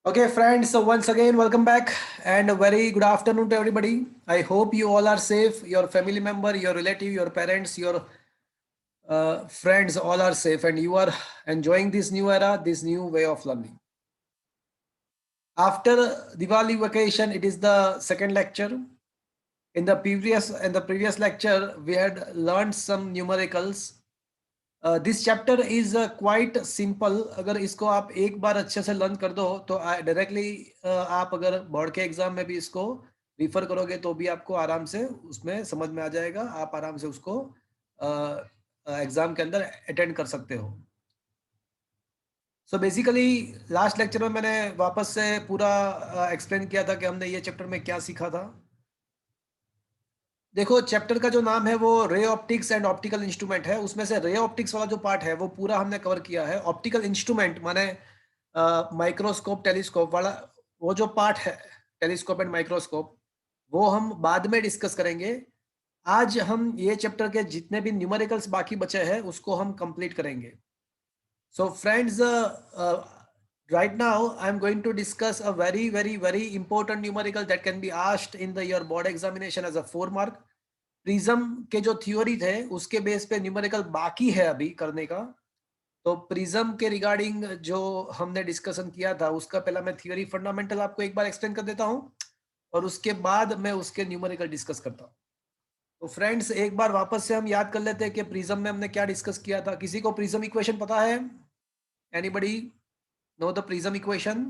Okay, friends, so once again, welcome back and a very good afternoon to everybody. I hope you all are safe, your family member, your relative, your parents, your friends, all are safe, and you are enjoying this new era, this new way of learning. After Diwali vacation, it is the second lecture. In the previous lecture, we had learned some numericals. This chapter is quite simple. अगर इसको आप एक बार अच्छे से learn कर दो तो directly आप अगर बोर्ड के एग्जाम में भी इसको रिफर करोगे तो भी आपको आराम से उसमें समझ में आ जाएगा. आप आराम से उसको एग्जाम के अंदर अटेंड कर सकते हो. सो बेसिकली लास्ट लेक्चर में मैंने वापस से पूरा एक्सप्लेन किया था कि हमने ये चैप्टर में क्या सीखा था. देखो, चैप्टर का जो नाम है वो ray optics and optical instrument है. उसमें से रे ऑप्टिक्स वाला जो पार्ट है वो पूरा हमने कवर किया है. ऑप्टिकल इंस्ट्रूमेंट माने माइक्रोस्कोप टेलीस्कोप वाला वो जो पार्ट है, टेलीस्कोप एंड माइक्रोस्कोप, वो हम बाद में डिस्कस करेंगे. आज हम ये चैप्टर के जितने भी न्यूमेरिकल्स बाकी बचे हैं उसको हम कंप्लीट करेंगे. So friends, right now I am going to discuss a very important numerical that can be asked in the your board examination as a 4 mark. Prism के जो थ्योरी थे उसके बेस पे न्यूमेरिकल बाकी है अभी करने का. तो प्रिज्म के रिगार्डिंग जो हमने डिस्कशन किया था उसका पहला मैं थ्योरी फंडामेंटल आपको एक बार एक्सप्लेन कर देता हूं और उसके बाद मैं उसके न्यूमेरिकल डिस्कस करता हूं. तो फ्रेंड्स, एक बार वापस से हम याद कर लेते हैं कि प्रिज्म में हमने क्या डिस्कस किया था. किसी को प्रिज्म इक्वेशन पता है? Anybody know the prism equation?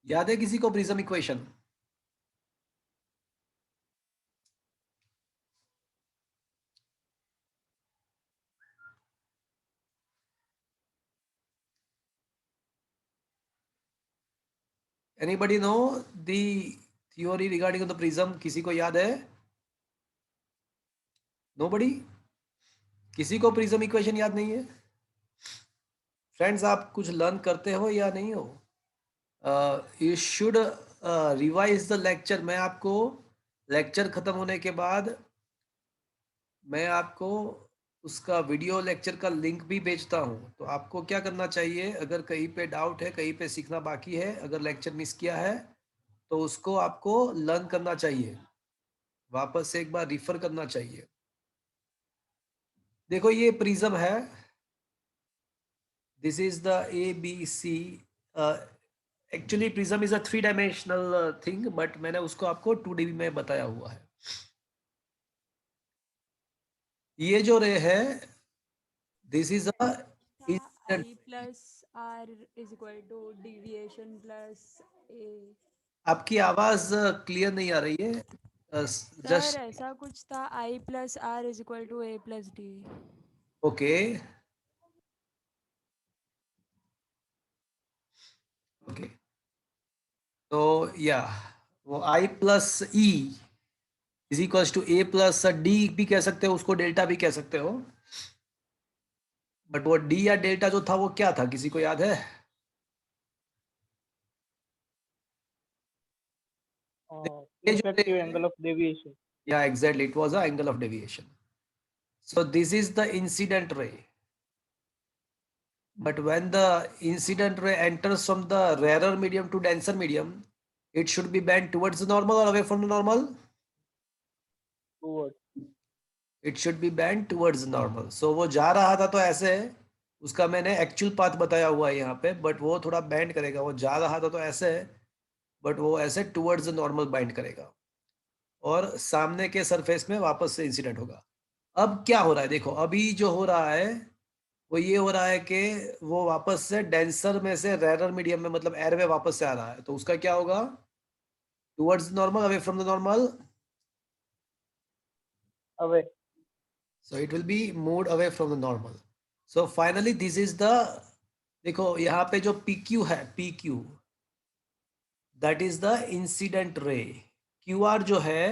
याद है किसी को prism equation? Anybody know the theory regarding the prism? किसी को याद है? नोबडी? किसी को प्रिज्म इक्वेशन याद नहीं है? फ्रेंड्स, आप कुछ लर्न करते हो या नहीं हो? You should revise the lecture. मैं आपको लेक्चर खत्म होने के बाद मैं आपको उसका वीडियो लेक्चर का लिंक भी भेजता हूं. तो आपको क्या करना चाहिए, अगर कहीं पे डाउट है, कहीं पे सीखना बाकी है, अगर लेक्चर मिस किया है तो उसको आपको लर्न करना चाहिए, वापस से एक बार रिफर करना चाहिए. देखो, ये प्रिज्म है. This is the A B C. Actually prism is a 3 dimensional thing, but मैंने उसको आपको 2D में बताया हुआ है. ये जो रे है, दिस इज अ था incident. I plus R is equal to deviation plus A. आपकी आवाज क्लियर नहीं आ रही है. सर जस्ट ऐसा कुछ था, I plus R is equal to A plus D. Okay. Okay, तो या वो I plus E is equal to A plus D भी कह सकते हो, उसको डेल्टा भी कह सकते हो. बट वो डी या डेल्टा जो था वो क्या था, किसी को याद है? ये जो रे Effective है, angle of deviation. या exactly it was a angle of deviation. So this is the incident ray. But when the incident ray enters from the rarer medium to denser medium, it should be bent towards the normal or away from the normal? Toward. It should be bent towards the normal. So वो जा रहा था तो ऐसे है, उसका मैंने actual path बताया हुआ है यहाँ पे, बट वो थोड़ा बैंड करेगा. वो जा रहा था तो ऐसे है, बट वो ऐसे टुवर्ड्स द नॉर्मल बाइंड करेगा और सामने के सरफेस में वापस से इंसिडेंट होगा. अब क्या हो रहा है, देखो अभी जो हो रहा है वो ये हो रहा है कि वो वापस से डेंसर में से रेरर मीडियम में, मतलब एयर में वापस से आ रहा है. तो उसका क्या होगा? Towards normal, away from the normal. Away. So it will be moved away from the normal. So finally this is the, देखो यहाँ पे जो PQ है, PQ, that is the incident ray. QR जो है,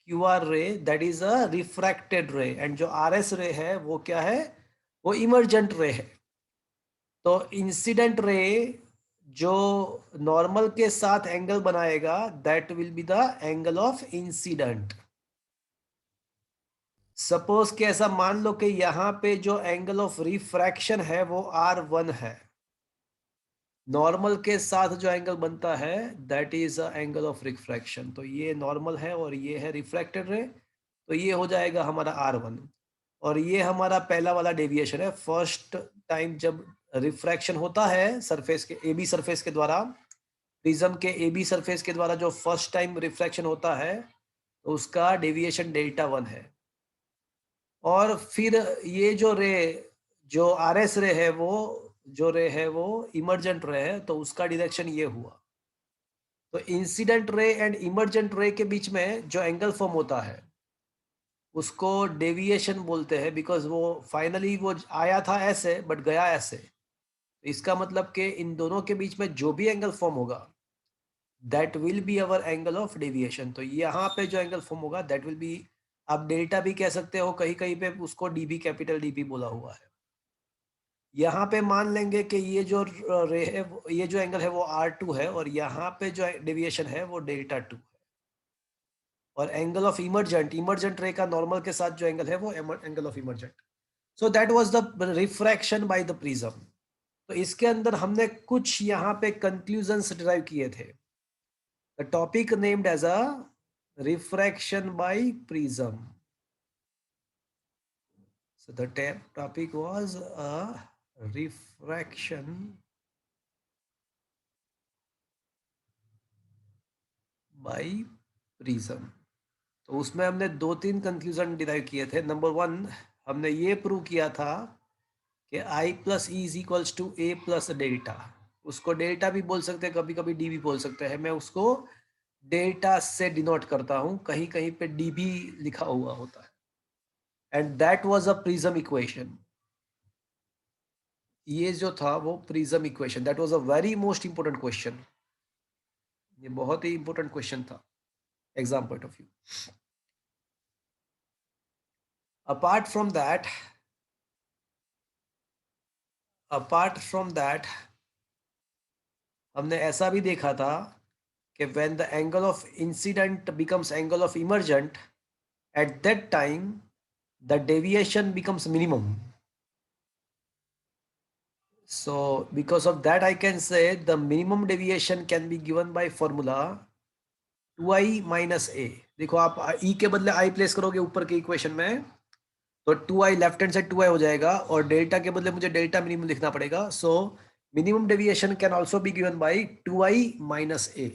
QR ray, that is a refracted ray. and जो RS ray है वो क्या है? वो इमर्जेंट रे है. तो इंसिडेंट रे जो नॉर्मल के साथ एंगल बनाएगा, that will be the angle of incident. Suppose कि ऐसा मान लो कि यहाँ पे जो एंगल ऑफ रिफ्रैक्शन है वो R1 है, नॉर्मल के साथ जो एंगल बनता है that is a angle of refraction. तो ये नॉर्मल है और ये है रिफ्रैक्टेड रे, तो ये हो जाएगा हमारा R1। और ये हमारा पहला वाला डेविएशन है, फर्स्ट टाइम जब रिफ्रैक्शन होता है सरफेस के AB सरफेस के द्वारा, प्रिज्म के AB सरफेस के द्वारा जो फर्स्ट टाइम रिफ्रैक्शन होता है तो उसका डेविएशन Δ1 है। और फिर ये जो रे, जो RS रे है वो, जो रे है वो इमर्जेंट रे है, तो उसका डायरेक्शन ये हुआ। तो इंसिडेंट रे एंड इमर्जेंट रे के बीच में जो एंगल फॉर्म होता है उसको डेविएशन बोलते हैं, बिकॉज वो फाइनली वो आया था ऐसे बट गया ऐसे। इसका मतलब कि इन दोनों के बीच में जो भी एंगल फॉर्म होगा that will be our angle of deviation. तो यहाँ पे जो एंगल फॉर्म होगा दैट विल बी, आप डेल्टा भी कह सकते हो, कहीं कहीं पे उसको डीबी, कैपिटल डीबी बोला हुआ है। यहाँ पे मान लेंगे कि ये जो रे है, ये जो एंगल है वो R2 है और यहाँ पे जो डेविएशन है वो Δ2 है। और एंगल ऑफ इमर्जेंट, इमर्जेंट रे का नॉर्मल के साथ जो एंगल है वो angle of emergent. So that was the refraction by the prism. तो इसके अंदर हमने कुछ यहाँ पे कंक्लूजन्स डिराइव किए थे। The topic named as a refraction by prism. So the topic was a refraction by prism। तो उसमें हमने 2-3 कंक्लूजन डिराइव किए थे। नंबर 1 हमने ये प्रूव किया था कि I plus E is equals to A plus delta. उसको डेल्टा भी बोल सकते हैं, कभी कभी डी भी बोल सकते हैं। मैं उसको डेल्टा से डिनोट करता हूँ, कहीं कहीं पे डी भी लिखा हुआ होता है। And that was a prism equation. ये जो था वो prism equation, that was a very most important question. ये बहुत ही इंपोर्टेंट क्वेश्चन था exam point of view. Apart from that हमने ऐसा भी देखा था कि when the angle of incident becomes angle of emergent, eight that time the deviation becomes minimum. So because of that I can say the minimum deviation can be given by formula 2i minus a। देखो आप e के बदले i place करोगे ऊपर के equation में तो 2i left hand side 2i हो जाएगा और डेल्टा के बदले मुझे डेल्टा मिनिमम लिखना पड़ेगा। So minimum deviation can also be given by 2i minus a।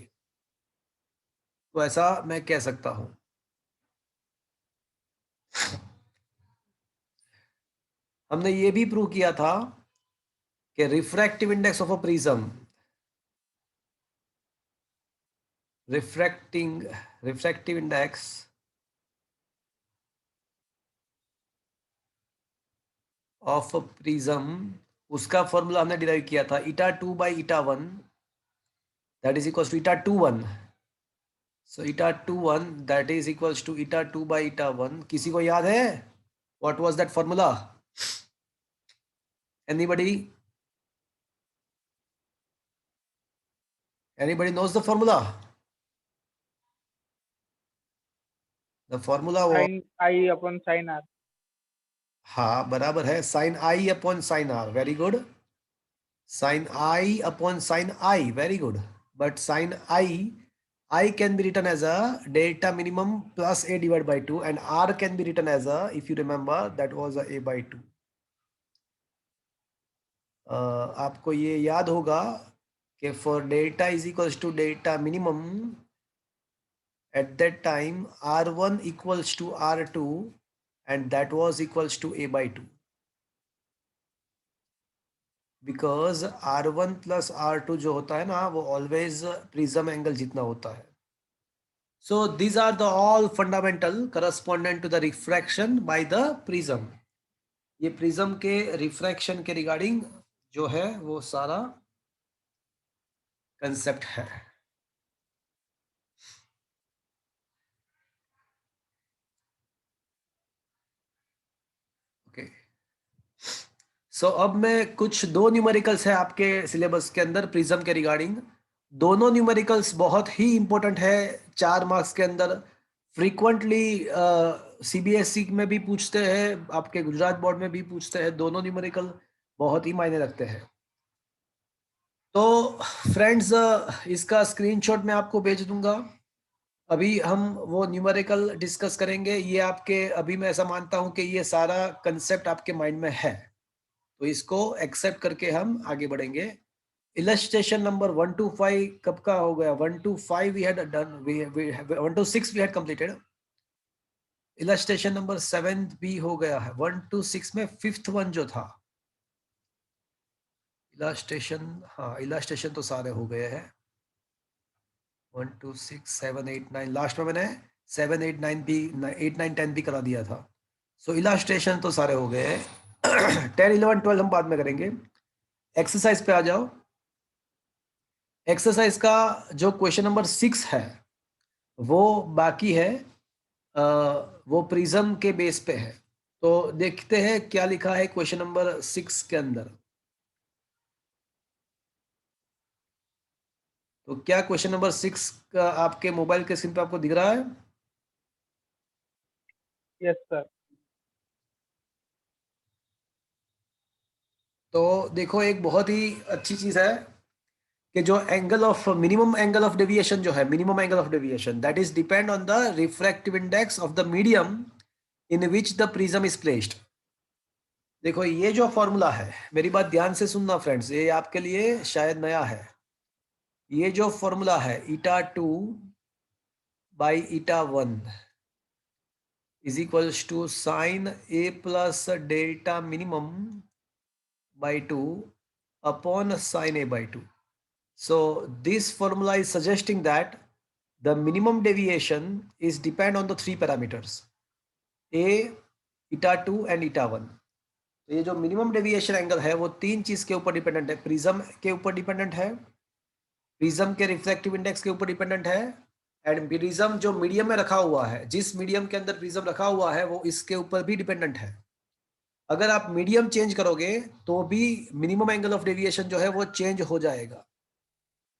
तो ऐसा मैं कह सकता हूं। हमने ये भी प्रूव किया था कि refractive index of a prism, refractive index of prism, उसका फॉर्मूला हमने डिराइव किया था eta2 by eta1 that is equals to eta21। so eta21 that is equals to eta2 by eta1। किसी को याद है what was that formula? anybody knows the formula? the formula was, sin I upon sin R। हाँ बराबर है, sin I upon sin R। Very good, sin I upon sin I, very good। but sin I can be written as a delta minimum plus a divided by 2 and R can be written as a, if you remember that was a by 2। आपको ये याद होगा कि for delta is equals to delta minimum at that time R1 equals to R2 and that was equals to a by 2 because R1 plus R2 जो होता है ना वो always prism angle जितना होता है। So these are the all fundamental correspondent to the refraction by the prism। ये prism के रिफ्रैक्शन के रिगार्डिंग जो है वो सारा कंसेप्ट है। ओके, सो अब मैं कुछ 2 न्यूमेरिकल्स है आपके सिलेबस के अंदर प्रिज्म के रिगार्डिंग। दोनों न्यूमेरिकल्स बहुत ही इंपॉर्टेंट है 4 मार्क्स के अंदर। फ्रीक्वेंटली सीबीएसई में भी पूछते हैं, आपके गुजरात बोर्ड में भी पूछते हैं, दोनों न्यूमेरिकल बहुत ही मायने रखते हैं। तो फ्रेंड्स, इसका स्क्रीनशॉट मैं आपको भेज दूंगा। अभी हम वो न्यूमेरिकल डिस्कस करेंगे। ये आपके, अभी मैं ऐसा मानता हूं कि ये सारा कंसेप्ट आपके माइंड में है, तो इसको एक्सेप्ट करके हम आगे बढ़ेंगे। इलस्ट्रेशन नंबर 1 to 5 कब का हो गया? 1 to 5 we had done, 1 to 6 we had completed। Illustration number 7 भी हो गया है। 1 to 6 में 5th वन जो था इलस्ट्रेशन, हाँ इलस्ट्रेशन तो सारे हो गए हैं। 1 2 6 7 8 9, लास्ट में मैंने 7 8 9 भी 8 9 10 भी करा दिया था। सो इलस्ट्रेशन तो सारे हो गए हैं। 10 11 12 हम बाद में करेंगे। एक्सरसाइज पे आ जाओ। एक्सरसाइज का जो क्वेश्चन नंबर 6 है वो बाकी है, वो प्रिज्म के बेस पे है। तो देखते हैं क्या लिखा है क्वेश्चन नंबर 6 के अंदर। तो क्या क्वेश्चन नंबर 6 का आपके मोबाइल के स्क्रीन पे आपको दिख रहा है? Yes sir. तो देखो, एक बहुत ही अच्छी चीज है कि जो angle of minimum angle of deviation जो है, minimum angle of deviation that is depend on the refractive index of the medium in which the prism is placed. देखो ये जो फॉर्मूला है, मेरी बात ध्यान से सुनना फ्रेंड्स, ये आपके लिए शायद नया है। ये जो फॉर्मूला है eta2 by eta1 is equals to sin a plus delta minimum by 2 upon sin a by 2. So this formula is suggesting that the minimum deviation is depend on the three parameters a, eta2 and eta1। तो ये जो minimum deviation angle है वो तीन चीज के ऊपर dependent है। प्रिज्म के ऊपर डिपेंडेंट है, प्रिज्म के रिफ्रैक्टिव इंडेक्स के ऊपर डिपेंडेंट है, एंड प्रिज्म जो मीडियम में रखा हुआ है, जिस मीडियम के अंदर प्रिज्म रखा हुआ है वो इसके ऊपर भी डिपेंडेंट है। अगर आप मीडियम चेंज करोगे तो भी मिनिमम एंगल ऑफ डेविएशन जो है वो चेंज हो जाएगा।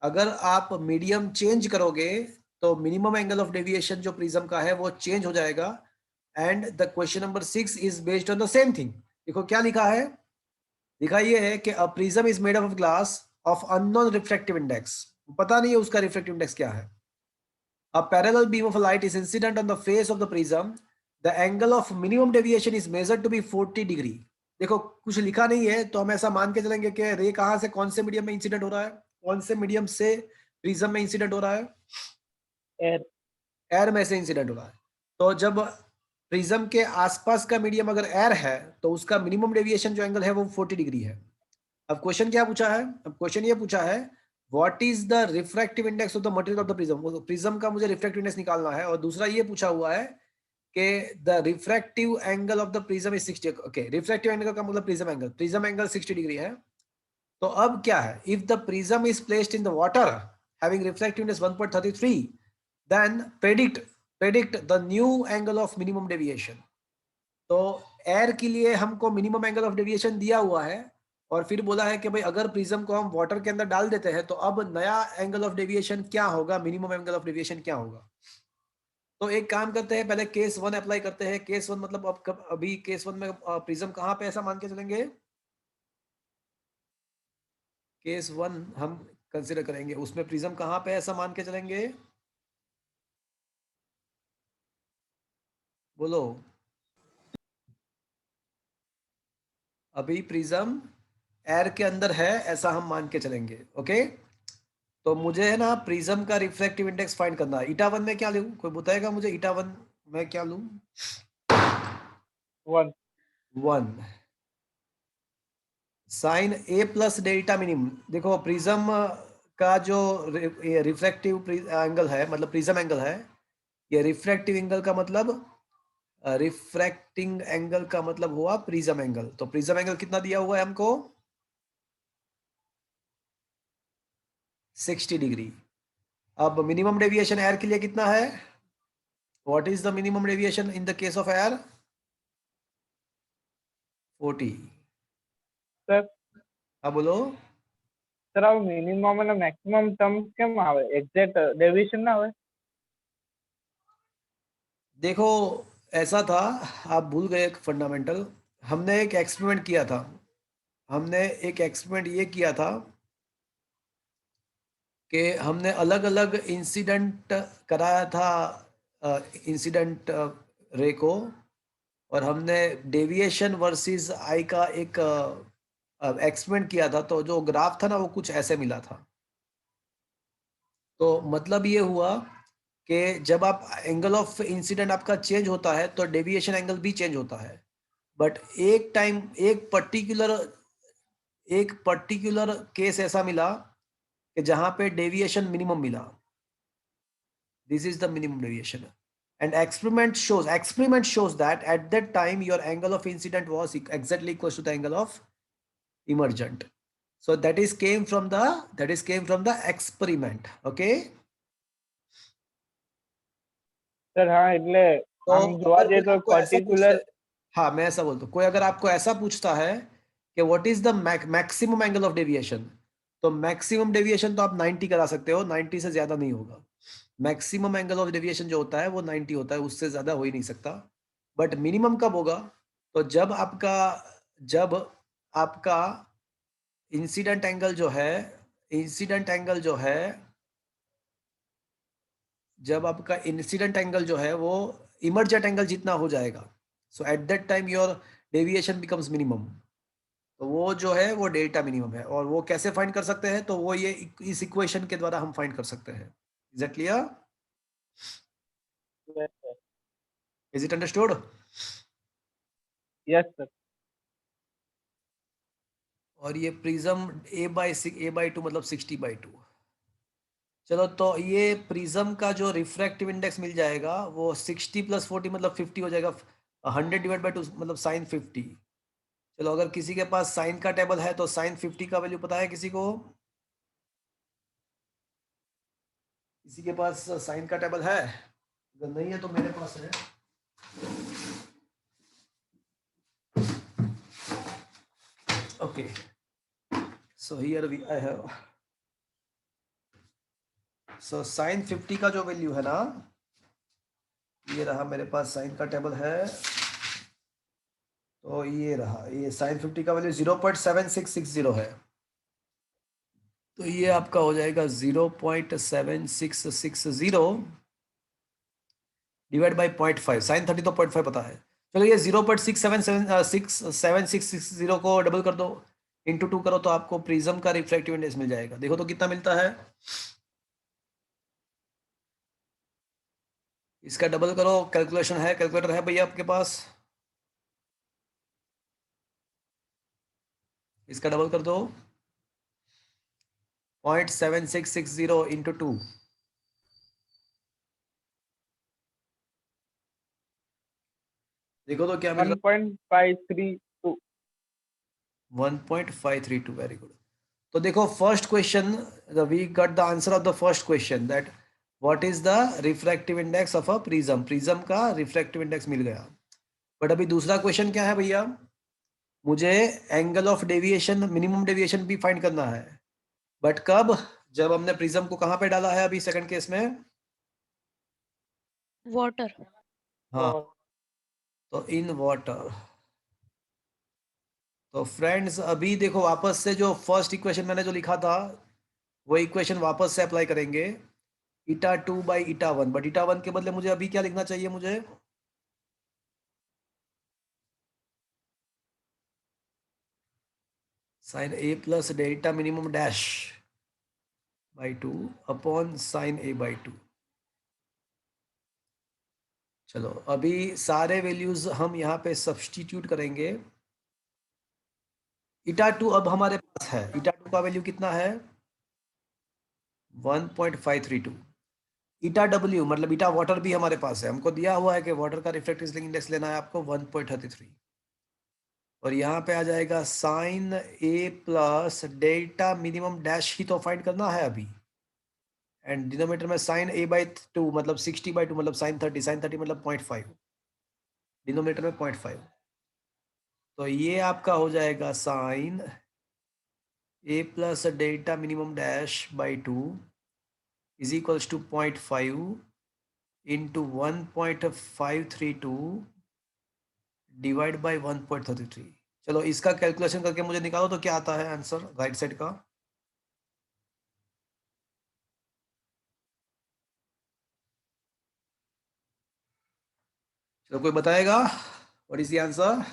अगर आप मीडियम चेंज करोगे तो मिनिमम एंगल ऑफ डेविएशन जो प्रिज्म का है वो चेंज हो जाएगा। And the question number 6 is based on the same thing. देखो क्या लिखा है, लिखा ये है कि a prism is made of glass of unknown refractive index. पता नहीं है उसका रिफ्रैक्टिव इंडेक्स क्या है। A parallel beam of light is incident on the face of the prism. The angle of minimum deviation is measured to be 40 degree. देखो कुछ लिखा नहीं है तो हम ऐसा मान के चलेंगे कि रे कहां से, कौन से मीडियम में इंसिडेंट हो रहा है, कौन से मीडियम से प्रिज्म में इंसिडेंट हो रहा है? एयर। एयर में से इंसिडेंट हो रहा है। तो जब प्रिज्म के आसपास का मीडियम अगर एयर है तो उसका मिनिमम डेविएशन जो एंगल है वो 40 डिग्री है। अब क्वेश्चन क्या पूछा है? अब क्वेश्चन ये पूछा है what is the refractive index of the material of the prism. Prism का मुझे रिफ्रैक्टिव इंडेक्स निकालना है। और दूसरा ये पूछा हुआ है कि the refractive angle of the prism is 60। Okay, refractive angle का मतलब प्रिज्म एंगल 60 डिग्री है। तो अब क्या है, if the prism is placed in the water having refractive index 1.33 then predict the new angle of minimum deviation. तो air के लिए हमको मिनिमम एंगल ऑफ डेविएशन दिया हुआ है और फिर बोला है कि भाई अगर प्रिज्म को हम वाटर के अंदर डाल देते हैं तो अब नया एंगल ऑफ डेविएशन क्या होगा, मिनिमम एंगल ऑफ डेविएशन क्या होगा। तो एक काम करते हैं, पहले केस 1 अप्लाई करते हैं। केस 1 मतलब अब अभी केस 1 में प्रिज्म कहां पे ऐसा मान के चलेंगे? केस 1 हम कंसीडर करेंगे, उसमें प्रिज्म कहां पे ऐसा मान के चलेंगे? बोलो। अभी प्रिज्म एयर के अंदर है ऐसा हम मान के चलेंगे। ओके, तो मुझे है ना प्रिज्म का रिफ्रैक्टिव इंडेक्स फाइंड करना है। eta1 में क्या लूं, कोई बताएगा मुझे? eta1 में क्या लूं? 1 साइन ए प्लस डेल्टा मिनिमम। देखो प्रिज्म का जो रिफ्रैक्टिव एंगल है, मतलब प्रिज्म एंगल है, ये रिफ्रैक्टिव एंगल का मतलब रिफ्रैक्टिंग एंगल का मतलब हुआ प्रिज्म एंगल। तो प्रिज्म एंगल कितना दिया हुआ है हमको? 60 डिग्री। अब मिनिमम डेविएशन एयर के लिए कितना है? What is the minimum deviation in the case of air? 40। Sir हाँ बोलो। સર આ મિનિમમ અને મેક્સિમમ ટર્મ્સ કેમ આવે? એક્ઝેક્ટ ડેવિએશન ના આવે? देखो ऐसा था, आप भूल गए एक फंडामेंटल। हमने एक एक्सपेरिमेंट किया था, हमने एक एक्सपेरिमेंट ये किया था कि हमने अलग अलग इंसिडेंट कराया था, इंसिडेंट रे को, और हमने डेविएशन वर्सेस आई का एक एक्सपेरिमेंट किया था। तो जो ग्राफ था ना वो कुछ ऐसे मिला था। तो मतलब ये हुआ कि जब आप एंगल ऑफ इंसिडेंट आपका चेंज होता है तो डेविएशन एंगल भी चेंज होता है। बट एक टाइम एक पर्टिकुलर केस ऐसा मिला कि जहां पे डेविएशन मिनिमम मिला। This is the minimum deviation. And experiment shows that at that time your angle of incident was exactly equal to the angle of emergent. So that is came from the experiment. Okay. Sir હા એટલે तो આમ જોવા अगर જઈએ कोई તો आपको ऐसा पूछता પર્ટિક્યુલર है, हाँ मैं ऐसा बोलता हूँ, कोई अगर आपको ऐसा पूछता है कि what is the maximum angle of deviation, तो मैक्सिमम डेविएशन तो आप 90 करा सकते हो, 90 से ज्यादा नहीं होगा। मैक्सिमम एंगल ऑफ डेविएशन जो होता है वो 90 होता है, उससे ज्यादा हो ही नहीं सकता। बट मिनिमम कब होगा? तो जब आपका इंसिडेंट एंगल जो है इंसिडेंट एंगल जो है जब आपका इंसिडेंट एंगल जो है वो इमर्जेंट एंगल जितना हो जाएगा, so at that time your deviation becomes minimum. तो वो जो है वो डेल्टा मिनिमम है। और वो कैसे फाइंड कर सकते हैं? तो वो ये इस इक्वेशन के द्वारा हम फाइंड कर सकते हैं। Is it clear? Is it understood? Yes sir और ये प्रिज्म a/2 मतलब 60/2। चलो, तो ये प्रिज्म का जो रिफ्रैक्टिव इंडेक्स मिल जाएगा वो 60 + 40 मतलब 50 हो जाएगा। 100/2 मतलब साइन 50। चलो, अगर किसी के पास साइन का टेबल है तो साइन 50 का वैल्यू पता है किसी को? किसी के पास साइन का टेबल है? अगर नहीं है तो मेरे पास है। Okay, so here I have, so sine 50 का जो वैल्यू है ना, ये रहा मेरे पास साइन का टेबल है। तो ये रहा, ये साइन 50 का वैल्यू 0.7660 है। तो ये आपका हो जाएगा 0.7660 डिवाइड बाई 0.5। साइन 30 तो 0.5 पता है। चलो, ये 0.677660 को डबल कर दो, इंटू 2 करो, तो आपको प्रिज्म का रिफ्रैक्टिव इंडेक्स मिल जाएगा। देखो तो कितना मिलता है। इसका डबल करो, कैलकुलेशन है, कैलकुलेटर है भैया आपके पास? इसका डबल कर दो, 0.7660 इंटू 2। देखो तो क्या मिल रहा है। 1.532 1.532। Very good. तो देखो, first question, we got the answer of the first question, that what is the refractive index of a prism. Prism का रिफ्रैक्टिव इंडेक्स मिल गया। बट अभी दूसरा क्वेश्चन क्या है भैया? मुझे angle of deviation, minimum deviation भी फाइंड करना है। बट कब? जब हमने प्रिज्म को कहां पे डाला है अभी सेकंड केस में? वाटर। हाँ, तो इन वाटर। तो फ्रेंड्स, अभी देखो, वापस से जो फर्स्ट इक्वेशन मैंने जो लिखा था वो इक्वेशन वापस से अप्लाई करेंगे, η2/η1। बट η1 के बदले मुझे अभी क्या लिखना चाहिए? मुझे sine a plus delta minimum dash by 2 upon sine a/2। चलो, अभी सारे वैल्यूज हम यहाँ पे सब्सटीट्यूट करेंगे। η2 अब हमारे पास है। η2 का वैल्यू कितना है? 1.532। η w मतलब ईटा वाटर भी हमारे पास है। हमको दिया हुआ है कि वाटर का रिफ्रैक्टिव इंडेक्स लेना है आपको 1.33। और यहाँ पे आ जाएगा sine a plus delta minimum dash ही तो फाइंड करना है अभी। एंड डिनोमिनेटर में साइन a/2 मतलब 60/2 मतलब साइन 30। साइन 30 मतलब 0.5, डिनोमिनेटर में 0.5। तो ये आपका हो जाएगा sine a plus delta minimum dash by 2 is equals to 0.5 into 1.532 divide by 1.33। चलो इसका कैलकुलेशन करके मुझे निकालो तो क्या आता है आंसर राइट साइड का। चलो कोई बताएगा what is the answer.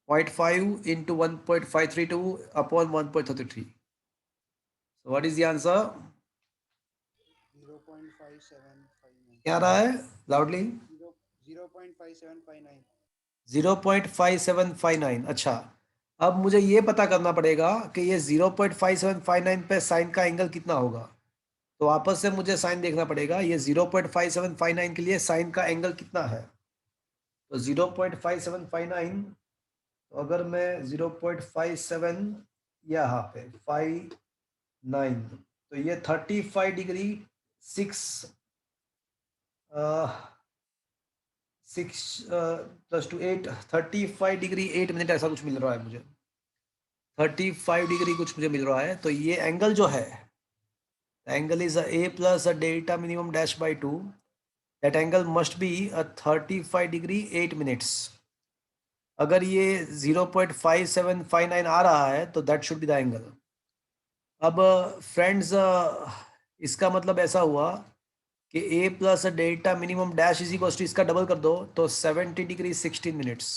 0.5 into 1.532 upon 1.33। So what is the answer? 0.5759 क्या आ रहा है लाउडली? 0.5759 0.5759। अच्छा, अब मुझे ये पता करना पड़ेगा कि ये 0.5759 पे साइन का एंगल कितना होगा। तो वापस से मुझे साइन देखना पड़ेगा, ये 0.5759 के लिए साइन का एंगल कितना है। तो 0.5759, तो अगर मैं 0.57 यहाँ पे 59, तो ये 35 degree 6 plus two 8, 35 degree 8 minute ऐसा कुछ मिल रहा है मुझे। 35 डिग्री कुछ मुझे मिल रहा है। तो ये एंगल जो है, angle is a plus a delta minimum dash by 2, that angle must be a 35 degree 8 minutes. अगर ये 0.5759 आ रहा है तो that should be the angle. अब फ्रेंड्स इसका मतलब ऐसा हुआ कि a plus delta minimum dash is equal to, इसका डबल कर दो तो 70 डिग्री 16 मिनट्स।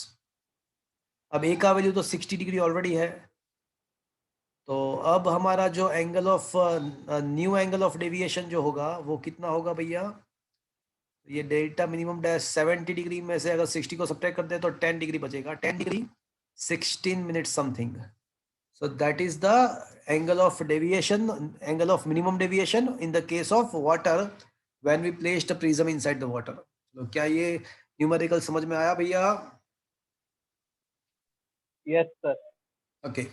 अब a का वैल्यू तो 60 डिग्री ऑलरेडी है। तो अब हमारा जो angle of new angle of deviation जो होगा वो कितना होगा भैया। ये डेल्टा मिनिमम डैश 70 डिग्री में से अगर 60 को सब्ट्रैक्ट कर दे तो 10 डिग्री बचेगा, 10 degree 16 minute something. So that is the angle of deviation, angle of minimum deviation in the case of water when we placed a prism inside the water. तो क्या ये न्यूमेरिकल समझ में आया भैया? Yes sir. ओके,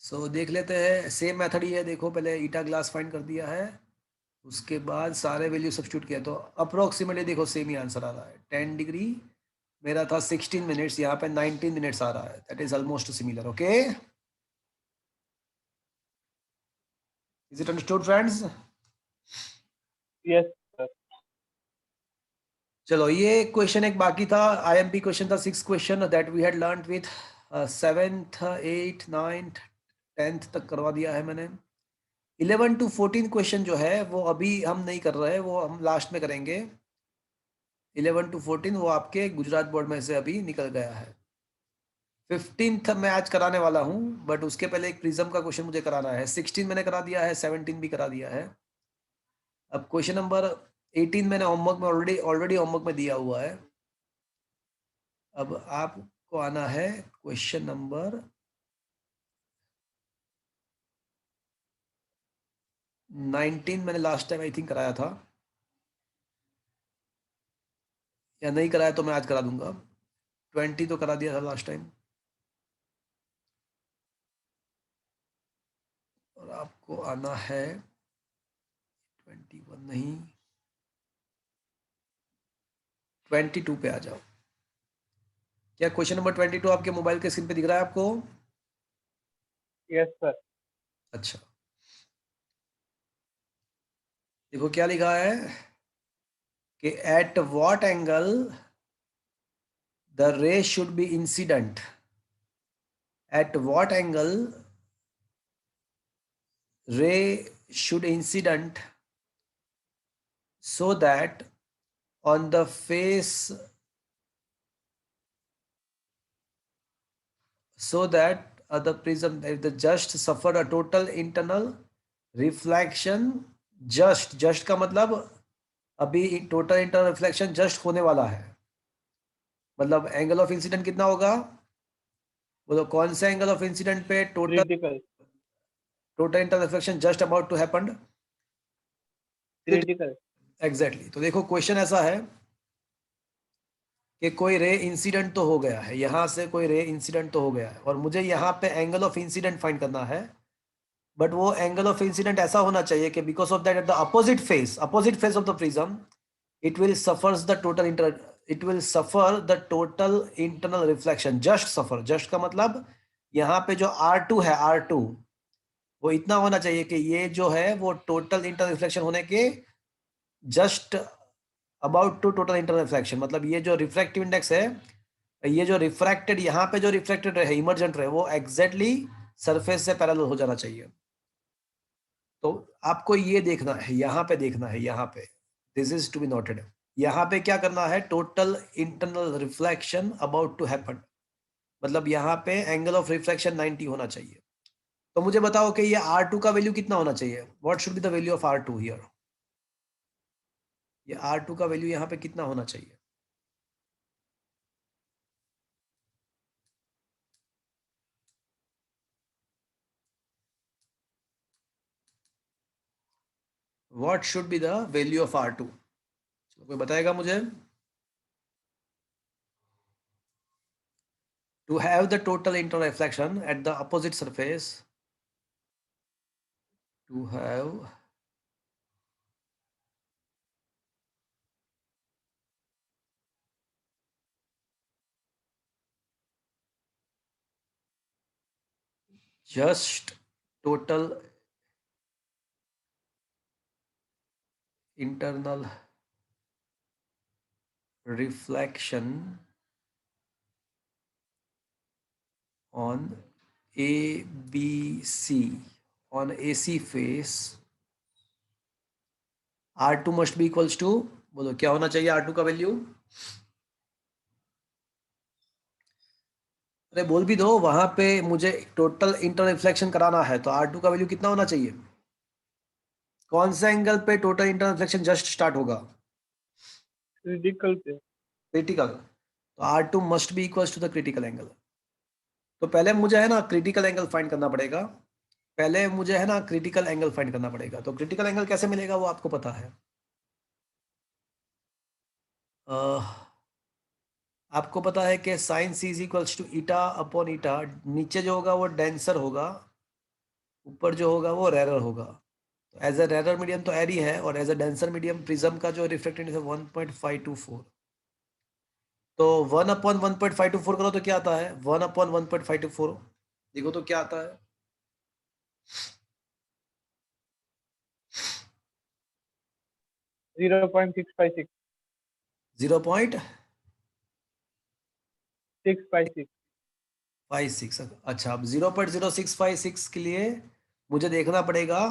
सो देख लेते हैं, सेम मेथड ही है। देखो पहले ईटा ग्लास फाइंड कर दिया है, उसके बाद सारे वैल्यू सब्स्टिट्यूट किया तो अप्रोक्सीमेटली देखो सेम ही आंसर आ रहा है। 10 डिग्री मेरा था 16 मिनट्स, यहाँ पे 19 मिनट्स आ रहा है। That is almost similar. Okay, is it understood friends? Yes sir. चलो ये क्वेश्चन एक बाकी था, आईएमपी क्वेश्चन था, 6 question that we had learned with 7th 8th 9th 10th तक करवा दिया है मैंने। 11 to 14 क्वेश्चन जो है वो अभी हम नहीं कर रहे हैं, वो हम लास्ट में करेंगे। 11 to 14 वो आपके गुजरात बोर्ड में से अभी निकल गया है। 15th मैं आज कराने वाला हूँ, बट उसके पहले एक प्रिज्म का क्वेश्चन मुझे कराना है। 16 मैंने करा दिया है, 17 भी करा दिया है। अब क्वेश्चन नंबर 18 मैंने होमवर्क में ऑलरेडी होमवर्क में दिया हुआ है। अब आपको आना है क्वेश्चन नंबर 19 मैंने लास्ट टाइम आई थिंक कराया था, या नहीं कराया तो मैं आज करा दूंगा। 20 तो करा दिया था लास्ट टाइम। और आपको आना है 21 नहीं, 22 पे आ जाओ। क्या क्वेश्चन नंबर 22 आपके मोबाइल के स्क्रीन पे दिख रहा है आपको? Yes sir. अच्छा, देखो क्या लिखा है कि at what angle the ray should be incident, at what angle ray should incident so that on the face, so that the prism, if the just suffered a total internal reflection, just का मतलब अभी total internal reflection just होने वाला है, मतलब angle of incident कितना होगा बोलो, कौन से एंगल ऑफ इंसिडेंट पे total internal reflection just about to happen? Critical. Exactly. तो देखो क्वेश्चन ऐसा है कि कोई रे इंसिडेंट तो हो गया है, यहाँ से कोई रे इंसिडेंट तो हो गया है, और मुझे यहाँ पे एंगल ऑफ इंसिडेंट फाइंड करना है। बट वो एंगल ऑफ इंसिडेंट ऐसा होना चाहिए कि because of that at the opposite face of the prism it will suffers the total it will suffer the total internal reflection. Just suffer, just का मतलब यहाँ पे जो R2 है, R2 वो इतना होना चाहिए कि ये जो है वो टोटल इंटर रिफ्लेक्शन होने के just about to total inter reflection, मतलब ये जो रिफ्रैक्टिव इंडेक्स है, ये जो रिफ्रैक्टेड यहाँ पे जो रिफ्रैक्टेड रहे इमर्जेंट रहे वो एग्जैक्टली सरफेस से पैरेलल हो जाना चाहिए। तो आपको ये देखना है, यहाँ पे देखना है, यहाँ पे this is to be noted. यहाँ पे क्या करना है, total internal reflection about to happen, मतलब यहाँ पे एंगल ऑफ रिफ्लेक्शन 90 होना चाहिए। तो मुझे बताओ कि ये R2 का वैल्यू कितना होना चाहिए, what should be the value of R2 here, ये R2 का वैल्यू यहाँ पे कितना होना चाहिए? What should be the value of R2? कोई बताएगा मुझे? To have the total internal reflection at the opposite surface, to have just total internal reflection on ABC, on AC face, R2 must be equals to, बोलो क्या होना चाहिए R2 का value? अरे बोल भी दो, वहां पे मुझे टोटल इंटर रिफ्लेक्शन कराना है तो R2 का वैल्यू कितना होना चाहिए? कौन सा एंगल पे total inter reflection just start होगा? क्रिटिकल पे। क्रिटिकल, तो R2 must be equals to the critical angle. तो पहले मुझे है ना क्रिटिकल एंगल फाइंड करना पड़ेगा, पहले मुझे है ना क्रिटिकल एंगल फाइंड करना पड़ेगा। तो क्रिटिकल एंगल कैसे मिलेगा वो आपको पता है। आपको पता है कि sine C is equals to eta upon eta, नीचे जो होगा वो डेंसर होगा, ऊपर जो होगा वो रेरर होगा। तो एज ए रेरर मीडियम तो एरी है, और as a denser medium prism का जो रिफ्रैक्टिव इंडेक्स है 1.524। तो 1/1.524 करो तो क्या आता है, 1/1.524, देखो तो क्या आता है, 0.656 0.656। 656। अच्छा, अब 0.0656 के लिए मुझे देखना पड़ेगा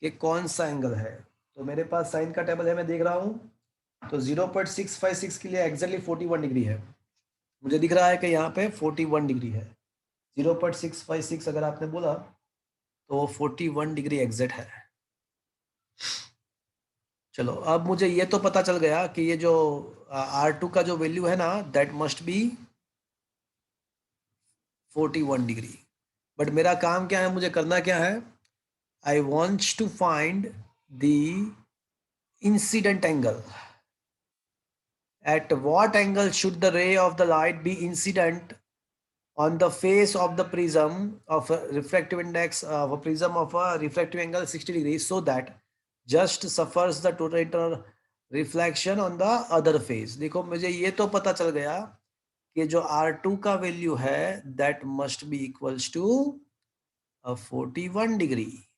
कि कौन सा एंगल है। तो मेरे पास साइन का टेबल है, मैं देख रहा हूँ। तो 0.656 के लिए एग्जैक्टली 41 डिग्री है, मुझे दिख रहा है कि यहाँ पे 41 डिग्री है। 0.656 अगर आपने बोला तो 41 डिग्री एग्जैक्ट है। चलो, अब मुझे ये तो पता चल गया कि ये जो R2 का जो वैल्यू है ना, that must be 41 degree. But मेरा काम क्या है, मुझे करना क्या है, I want to find the incident angle. At what angle should the ray of the light be incident on the face of the prism of a refractive index of a prism of a refractive angle 60 degrees, so that just suffers the total internal reflection on the other face. देखो, मुझे ये तो पता चल गया कि जो R2 का वैल्यू है that must be equals to a 41 degree.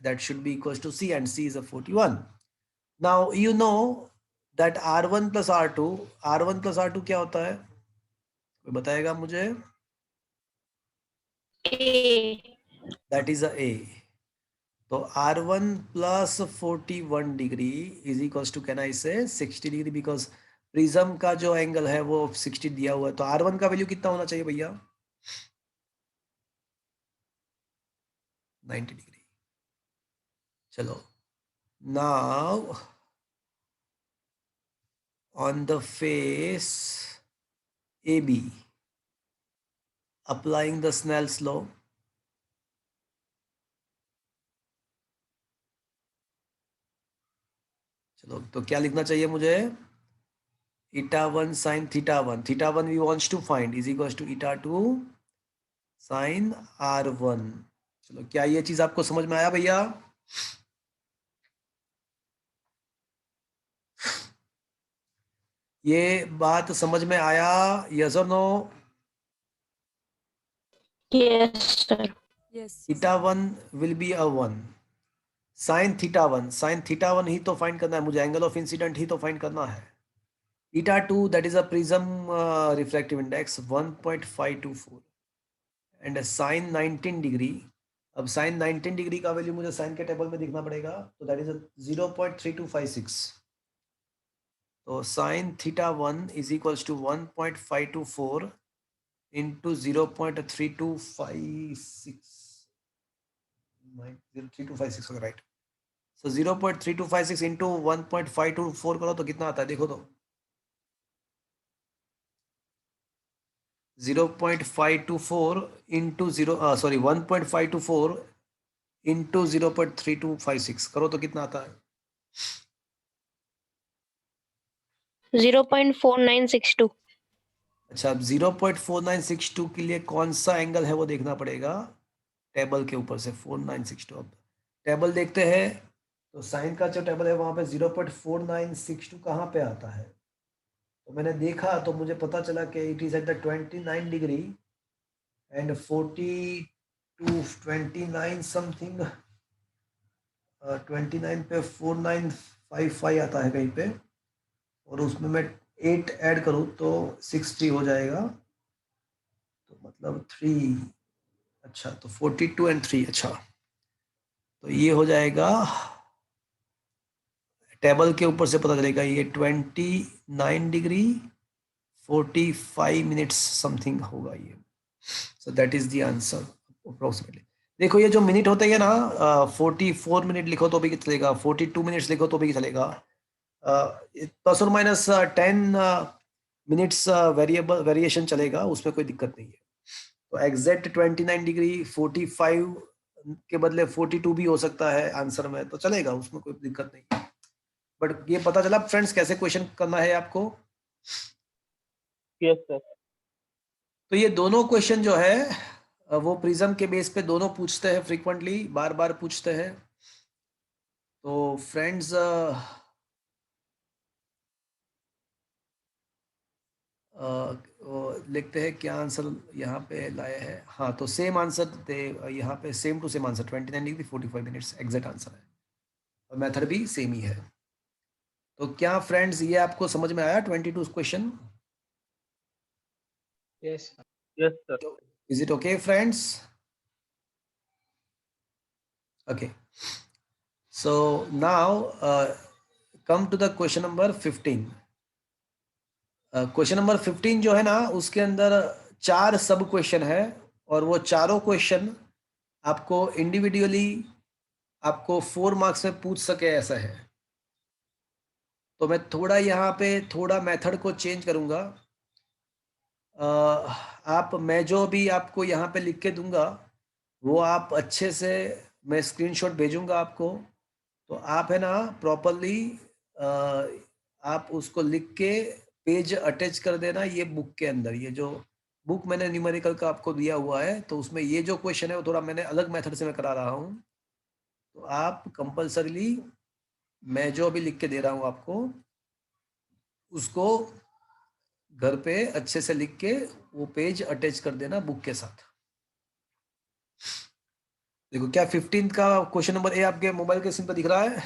That should be equals to C, and C is a 41. Now you know that R1 plus R2, R1 plus R2 क्या होता है, कोई बताएगा मुझे? That is a A. तो R1 plus 41 degree is equals to, can I say 60 degree, because prism का जो angle है वो 60 दिया हुआ है। तो R1 का वैल्यू कितना होना चाहिए भैया? 90 डिग्री। चलो, now on the face AB, applying the Snell's law, चलो तो क्या लिखना चाहिए मुझे, eta1 sin theta1, theta1 we wants to find is equals to eta2 sin R1। चलो, क्या ये चीज आपको समझ में आया भैया? ये बात समझ में आया, यस और no? Yes sir. Yes. Theta 1 will be a 1, sine theta one ही तो फाइंड करना है मुझे, एंगल ऑफ इंसिडेंट ही तो फाइंड करना है। Theta 2 that is a prism refractive index 1.524 and sine 19 degree. अब साइन 19 डिग्री का वैल्यू मुझे साइन के टेबल में दिखना पड़ेगा, तो दैट इज 0.3256। तो sine theta 1 is equals to 1.524 into 0.3256, 0.3256 right. So 0.3256 into 1.524 करो तो कितना आता है देखो तो, 0.524 इंटू 1.524 इंटू 0.3256 करो तो कितना आता है? 0.4962। अच्छा, अब 0.4962 के लिए कौन सा एंगल है वो देखना पड़ेगा टेबल के ऊपर से। 4962 अब टेबल देखते हैं, तो साइन का जो टेबल है वहां पे 0.4962 कहाँ पे आता है? तो मैंने देखा तो मुझे पता चला कि it is at the 29 degree and 29 something, 29 पे 4955 आता है कहीं पे, और उसमें मैं 8 ऐड करूँ तो 60 हो जाएगा, तो मतलब 3, अच्छा तो 42 एंड 3, अच्छा तो ये हो जाएगा, टेबल के ऊपर से पता चलेगा ये 29 डिग्री 45 मिनट्स समथिंग होगा ये। सो that is the answer approximately. देखो ये जो मिनट होते हैं ना, 44 मिनट लिखो तो भी चलेगा, 42 मिनट्स लिखो तो भी चलेगा, प्लस और माइनस 10 मिनट्स वेरिएशन चलेगा, उसमें कोई दिक्कत नहीं है। तो एग्जैक्ट 29 डिग्री 45 के बदले 42 भी हो सकता है आंसर में, तो चलेगा, उसमें कोई दिक्कत नहीं है। बट ये पता चला फ्रेंड्स कैसे क्वेश्चन करना है आपको। Yes sir. तो ये दोनों क्वेश्चन जो है वो प्रिज्म के बेस पे दोनों पूछते हैं, फ्रीक्वेंटली बार बार पूछते हैं। तो फ्रेंड्स लिखते हैं क्या आंसर यहाँ पे लाए हैं। हाँ, तो सेम आंसर दे यहाँ पे, same to same answer 29 degree 45 minutes exact answer है, और मेथड भी सेम ही है। तो क्या फ्रेंड्स ये आपको समझ में आया 22 question? Yes. Yes sir. Is it okay friends? Okay, so now come to the question number 15। Question number 15 जो है ना, उसके अंदर 4 सब क्वेश्चन है, और वो चारों क्वेश्चन आपको इंडिविजुअली आपको 4 मार्क्स में पूछ सके ऐसा है। तो मैं थोड़ा यहाँ पे थोड़ा मेथड को चेंज करूँगा। आप, मैं जो भी आपको यहाँ पे लिख के दूंगा वो आप अच्छे से, मैं स्क्रीनशॉट भेजूंगा आपको, तो आप है ना प्रॉपरली आप उसको लिख के पेज अटैच कर देना ये बुक के अंदर। ये जो बुक मैंने न्यूमेरिकल का आपको दिया हुआ है, तो उसमें ये जो क्वेश्चन है वो थोड़ा मैंने अलग मेथड से मैं करा रहा हूँ, तो आप कंपल्सरीली मैं जो अभी लिख के दे रहा हूँ आपको उसको घर पे अच्छे से लिख के वो पेज अटैच कर देना बुक के साथ। देखो क्या 15 का क्वेश्चन नंबर ए आपके मोबाइल के स्क्रीन पर दिख रहा है?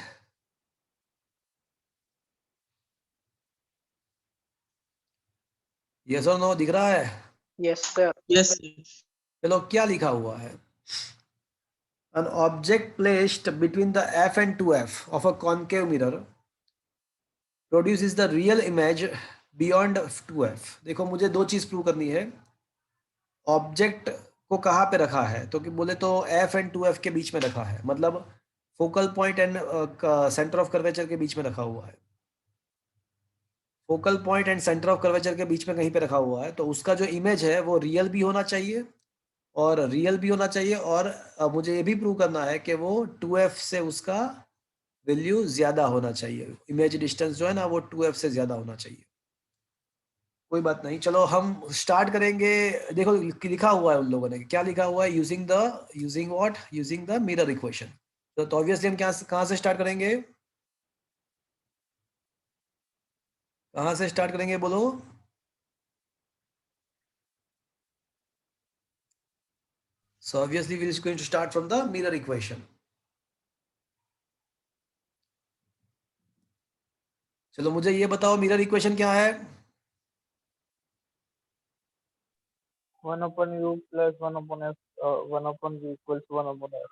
यस और नो दिख रहा है? Yes, sir. Yes, चलो क्या लिखा हुआ है? An object placed between the f and 2f of a concave mirror produces the real image beyond 2f। देखो मुझे दो चीज प्रूव करनी है। ऑब्जेक्ट को कहाँ पे रखा है, तो कि बोले तो f एंड 2f के बीच में रखा है, मतलब focal point and centre of curvature के बीच में रखा हुआ है। Focal point and centre of curvature के बीच में कहीं पे रखा हुआ है, तो उसका जो इमेज है वो रियल भी होना चाहिए, और रियल भी होना चाहिए, और मुझे ये भी प्रूव करना है कि वो 2f से उसका वैल्यू ज्यादा होना चाहिए। इमेज डिस्टेंस जो है ना वो 2f से ज्यादा होना चाहिए। कोई बात नहीं, चलो हम स्टार्ट करेंगे। देखो लिखा हुआ है उन लोगों ने, क्या लिखा हुआ है, using what, using the mirror equation. तो ऑब्वियसली हम क्या कहाँ से स्टार्ट करेंगे, कहाँ से स्टार्ट करेंगे बोलो? So obviously we is going to start from the mirror equation. चलो मुझे ये बताओ मिरर इक्वेशन क्या है? 1 upon u plus 1 upon f 1 upon v equals 1 upon f.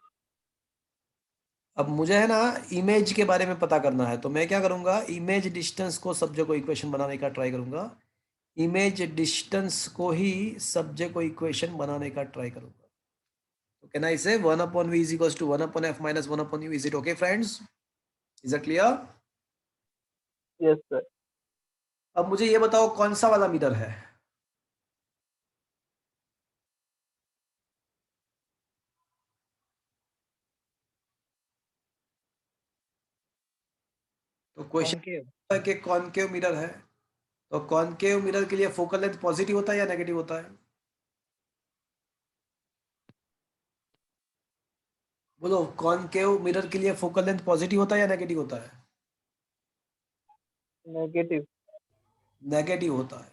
अब मुझे है ना इमेज के बारे में पता करना है, तो मैं क्या करूंगा, इमेज डिस्टेंस को सब्जेक्ट को इक्वेशन बनाने का ट्राई करूंगा। इमेज डिस्टेंस को ही सब्जेक्ट को इक्वेशन बनाने का ट्राई करूंगा। तो कैन आई से 1 upon v is equals to 1 upon f minus 1 upon u? Is it okay friends? Is it clear? Yes sir. अब मुझे ये बताओ कौन सा वाला मिरर है? तो क्वेश्चन Concave. है कि कॉनकेव मिरर है, तो कॉनकेव मिरर के लिए फोकल लेंथ पॉजिटिव होता है या नेगेटिव होता है? बोलो, कॉनकेव मिरर के लिए फोकल लेंथ पॉजिटिव होता है या नेगेटिव होता है? Negative. नेगेटिव होता है।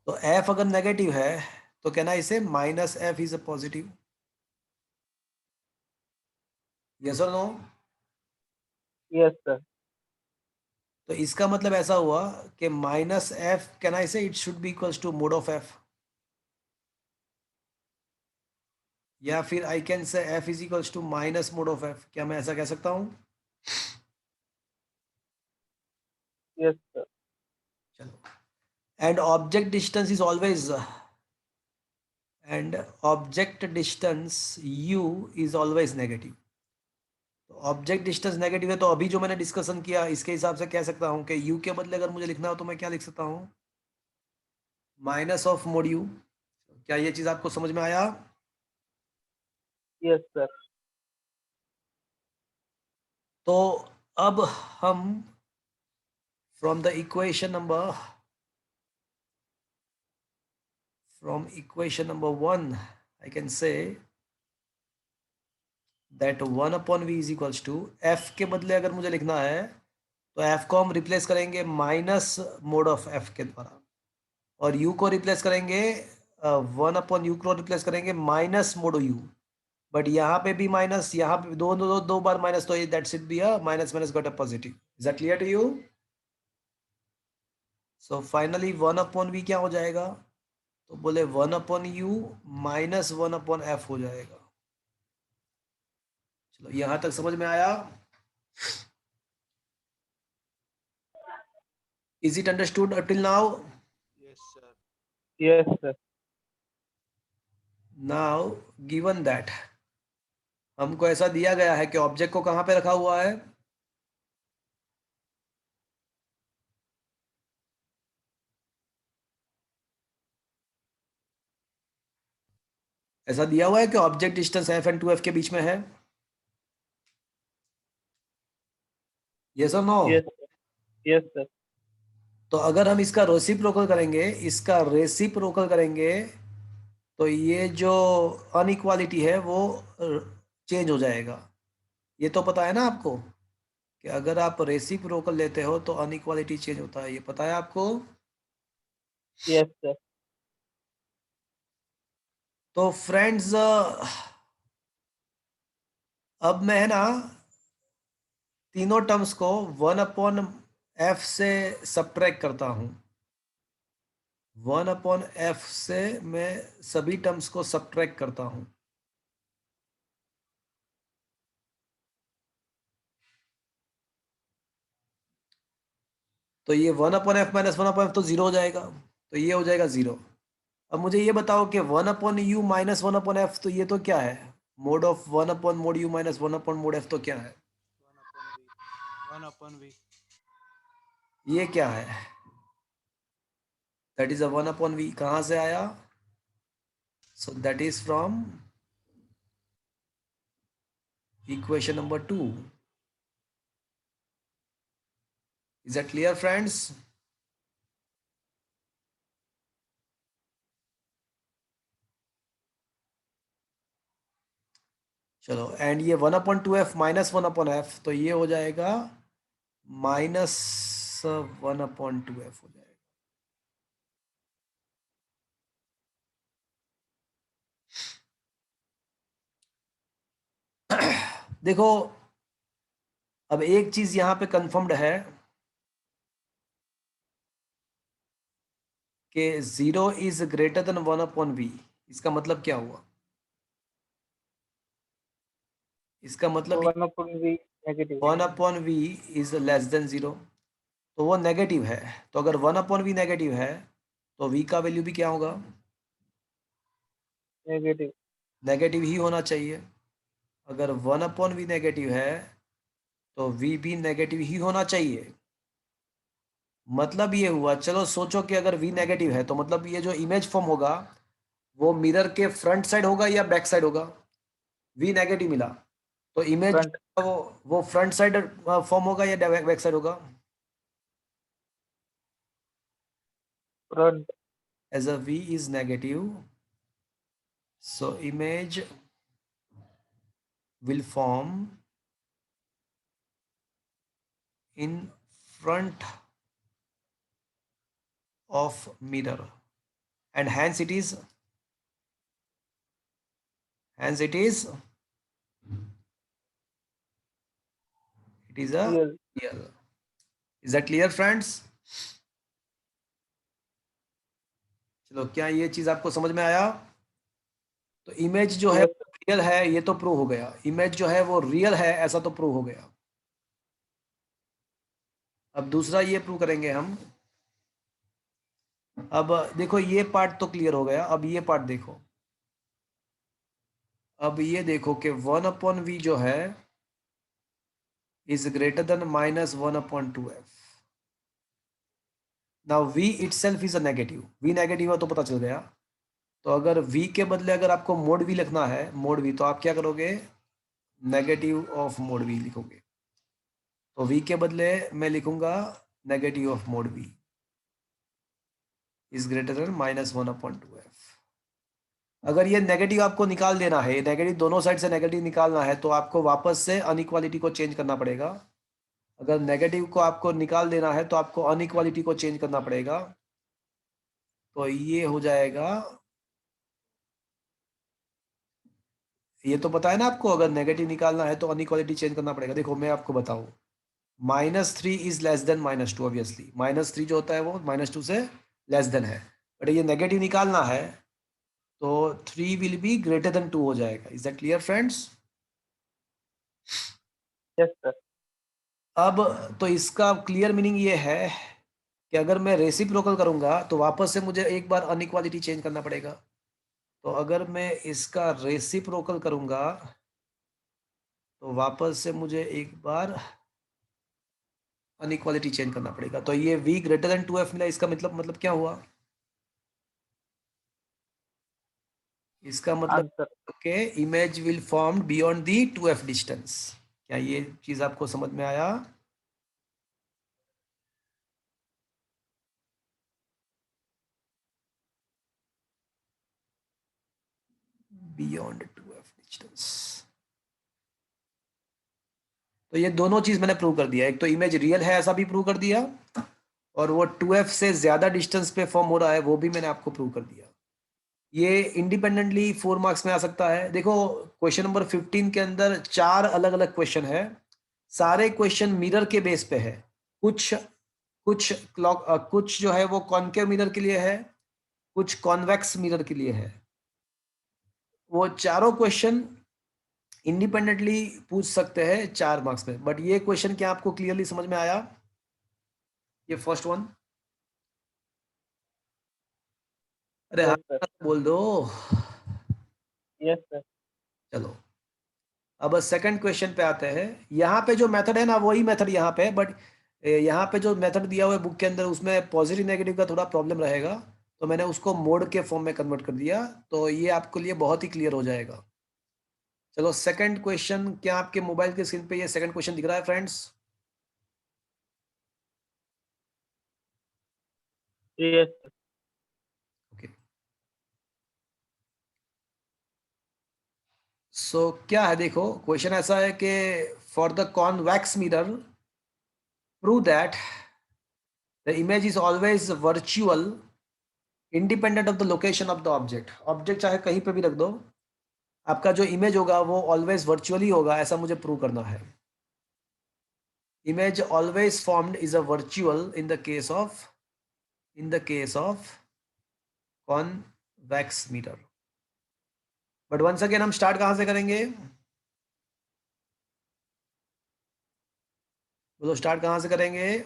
तो एफ अगर नेगेटिव है तो कहना इसे minus F is a positive. Yes और नो? Yes sir. तो इसका मतलब ऐसा हुआ कि माइनस एफ कहना इसे it should be equals to mod of f, या फिर I can say f is equals to minus mod of f. क्या मैं ऐसा कह सकता हूं? Yes sir. चलो, and object distance is always, and object distance u is always negative. तो ऑब्जेक्ट डिस्टेंस नेगेटिव है, तो अभी जो मैंने डिस्कशन किया इसके हिसाब से कह सकता हूं कि u के बदले अगर मुझे लिखना हो तो मैं क्या लिख सकता हूं? Minus of mode u। क्या ये चीज आपको समझ में आया? Yes sir. तो अब हम from the equation number one I can say that 1 upon v is equals to f के बदले अगर मुझे लिखना है तो f को हम रिप्लेस करेंगे माइनस मोड ऑफ f के द्वारा, और u को रिप्लेस करेंगे 1 upon u को रिप्लेस करेंगे माइनस मोड u। बट यहाँ पे भी माइनस, यहाँ पे दो बार माइनस, तो that should be a minus minus got a positive. Is that clear to you? So finally 1 upon v क्या हो जाएगा? तो बोले 1 upon u minus 1 upon f हो जाएगा। चलो यहां तक समझ में आया? Is it understood till now? Yes, sir. Yes sir. Now given that हमको ऐसा दिया गया है कि ऑब्जेक्ट को कहां पे रखा हुआ है? ऐसा दिया हुआ है कि object distance f and 2f के बीच में है। यस और no? Yes sir. Yes sir. तो अगर हम इसका रेसिप्रोकल करेंगे तो ये जो अनइक्वालिटी है वो चेंज हो जाएगा। ये तो पता है ना आपको कि अगर आप रेसिप्रोकल लेते हो तो अनइक्वालिटी चेंज होता है, ये पता है आपको? Yes sir. तो फ्रेंड्स अब मैं है ना तीनों टर्म्स को 1 अपॉन एफ से सब्ट्रैक्ट करता हूं। 1 अपॉन एफ से मैं सभी टर्म्स को सब्ट्रैक्ट करता हूं। तो ये 1 upon F minus 1 upon f तो जीरो हो जाएगा, तो ये हो जाएगा जीरो। अब मुझे ये बताओ कि 1 upon u minus 1 upon f, तो ये तो क्या है? Mod of 1 upon mod u minus 1 upon mod f तो क्या है? 1 upon v. ये क्या है? That is a 1 upon v. कहां से आया? So that is from equation number 2। Is that clear friends? चलो, एंड ये 1 upon 2f minus 1 upon f, तो ये हो जाएगा माइनस 1 अपॉन 2f हो जाएगा। देखो अब एक चीज यहां पे कंफर्म्ड है कि 0 इज ग्रेटर देन 1/v। इसका मतलब क्या हुआ? इसका मतलब 1/v negative. 1/v is less than 0, तो वो नेगेटिव है। तो अगर 1/v नेगेटिव है तो v का वैल्यू भी क्या होगा? नेगेटिव। नेगेटिव ही होना चाहिए। अगर 1/v नेगेटिव है तो v भी नेगेटिव ही होना चाहिए। मतलब ये हुआ, चलो सोचो कि अगर v नेगेटिव है तो मतलब ये जो इमेज फॉर्म होगा वो मिरर के फ्रंट साइड होगा या बैक साइड होगा? v नेगेटिव मिला तो इमेज फ्रंट। वो फ्रंट साइड फॉर्म होगा या बैक साइड होगा? Front. As a v is negative, so image will form in front of mirror, and hence it is a real. real. Is that clear, friends? चलो, क्या ये चीज आपको समझ में आया? तो इमेज जो है यस। रियल है ये तो प्रूव हो गया, इमेज जो है वो रियल है ऐसा तो प्रूव हो गया। अब दूसरा ये प्रूव करेंगे हम। अब देखो ये पार्ट तो क्लियर हो गया, अब ये पार्ट देखो। अब ये देखो कि 1/v जो है is greater than -1/2f। now v itself is a negative, v negative है तो पता चल गया। तो अगर v के बदले अगर आपको मोड v लिखना है, मोड v, तो आप क्या करोगे? नेगेटिव ऑफ मोड v लिखोगे। तो v के बदले मैं लिखूंगा negative of mode v is greater then -1/2f। अगर ये नेगेटिव आपको निकाल देना है, नेगेटिव दोनों साइड से नेगेटिव निकालना है, तो आपको वापस से अनइक्वालिटी को चेंज करना पड़ेगा। अगर नेगेटिव को आपको निकाल देना है तो आपको अनइक्वालिटी को चेंज करना पड़ेगा। तो ये हो जाएगा, ये तो पता है ना आपको, अगर नेगेटिव निकालना है तो अनइक्वालिटी चेंज करना पड़ेगा। देखो मैं आपको बताऊं, -3 इज लेस देन -2, ऑब्वियसली -3 जो होता है वो -2 से लेस देन है। बट ये नेगेटिव निकालना है तो 3 विल बी ग्रेटर देन 2 हो जाएगा। Is that clear, friends? Yes sir. अब तो इसका क्लियर मीनिंग ये है कि अगर मैं रेसिप्रोकल करूंगा तो वापस से मुझे एक बार अनइक्वालिटी चेंज करना पड़ेगा। तो अगर मैं इसका रेसिप्रोकल करूंगा तो वापस से मुझे एक बार अनइक्वालिटी चेंज करना पड़ेगा। तो ये v ग्रेटर देन 2f मिला, इसका मतलब क्या हुआ? इसका मतलब आंसर। के image will form beyond the 2f distance. क्या ये चीज आपको समझ में आया? Beyond 2f distance. तो ये दोनों चीज मैंने प्रूव कर दिया, एक तो इमेज रियल है ऐसा भी प्रूव कर दिया, और वो 2f से ज्यादा डिस्टेंस पे फॉर्म हो रहा है वो भी मैंने आपको प्रूव कर दिया। ये इंडिपेंडेंटली 4 मार्क्स में आ सकता है। देखो क्वेश्चन नंबर 15 के अंदर 4 अलग अलग क्वेश्चन है, सारे क्वेश्चन मिरर के बेस पे है। कुछ कुछ कुछ जो है वो कॉनकेव मिरर के लिए है, कुछ कॉन्वेक्स मिरर के लिए है। वो चारों क्वेश्चन इंडिपेंडेंटली पूछ सकते हैं 4 मार्क्स में। बट ये क्वेश्चन क्या आपको क्लियरली समझ में आया? ये फर्स्ट वन, अरे हाँ यस सर। बोल दो। Yes sir. चलो अब सेकंड क्वेश्चन पे आते हैं। यहाँ पे जो मेथड है ना वही मेथड यहाँ पे है, बट यहाँ पे जो मेथड दिया हुआ है बुक के अंदर उसमें पॉजिटिव नेगेटिव का थोड़ा प्रॉब्लम रहेगा, तो मैंने उसको मोड के फॉर्म में कन्वर्ट कर दिया, तो ये आपके लिए बहुत ही क्लियर हो जाएगा। चलो सेकंड क्वेश्चन, क्या आपके मोबाइल के स्क्रीन पे ये सेकंड क्वेश्चन दिख रहा है फ्रेंड्स? Yes sir. ओके, सो क्या है, देखो क्वेश्चन ऐसा है कि for the convex mirror prove that the image is always virtual independent of the location of the object. Object चाहे कहीं पे भी रख दो, आपका जो इमेज होगा वो ऑलवेज वर्चुअली होगा, ऐसा मुझे प्रूव करना है। Image always formed is a virtual in the case of convex mirror. But once again हम स्टार्ट कहां से करेंगे? बोलो स्टार्ट कहां से करेंगे?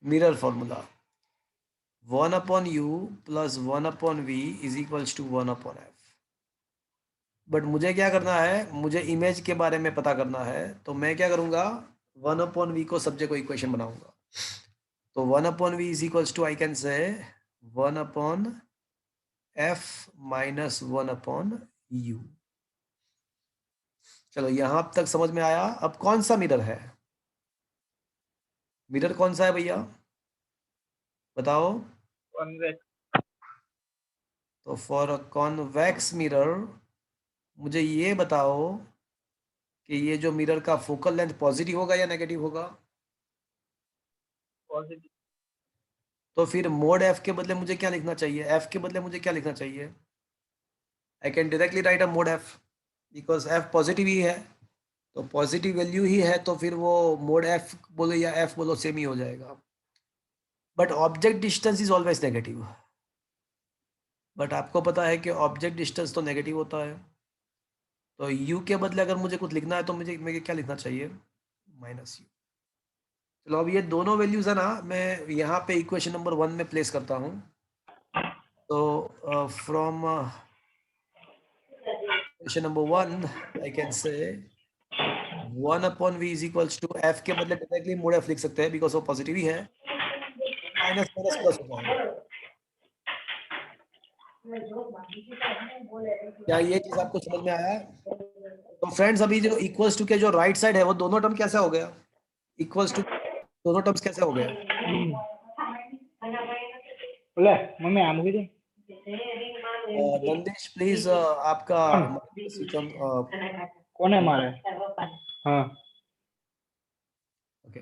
Mirror formula 1/u plus 1/v is equals to 1/f। But मुझे क्या करना है, मुझे इमेज के बारे में पता करना है, तो मैं क्या करूंगा, 1/v को सब्जेक्ट को इक्वेशन बनाऊंगा। तो 1/v is equals to, I can say 1/f minus 1/u। चलो यहां तक समझ में आया। अब कौन सा मिरर है? मिरर कौन सा है भैया, बताओ? कॉन्वेक्स। तो फॉर अ कॉन्वेक्स मिरर मुझे ये बताओ कि ये जो मिरर का फोकल लेंथ पॉजिटिव होगा या नेगेटिव होगा? पॉजिटिव। तो फिर मोड एफ के बदले मुझे क्या लिखना चाहिए? एफ के बदले मुझे क्या लिखना चाहिए? I can directly write a mod F, because F positive ही है, तो पॉजिटिव वैल्यू ही है, तो फिर वो मोड एफ बोलो या एफ बोलो सेम ही हो जाएगा। But object distance is always negative. But आपको पता है कि ऑब्जेक्ट डिस्टेंस तो नेगेटिव होता है, तो यू के बदले अगर मुझे कुछ लिखना है तो मुझे क्या लिखना चाहिए? Minus you. चलो अब ये दोनों वैल्यूज है ना, मैं यहाँ पे इक्वेशन नंबर 1 में प्लेस करता हूँ। तो from equation number 1 I can से 1/v is equals to, F के बदले डायरेक्टली मोड एफ लिख सकते हैं बिकॉज वो पॉजिटिव ही है, माइनस माइनस प्लस हो जाएगा। क्या ये चीज आपको समझ में आया? तो फ्रेंड्स अभी जो इक्वल्स टू के जो राइट साइड है वो दोनों टर्म कैसा हो गया? इक्वल्स टू दोनों टर्म्स कैसे हो गया? बोले मम्मी आम की नंदेश प्लीज आपका स्विच ऑन। कौन है हमारे? हाँ ओके,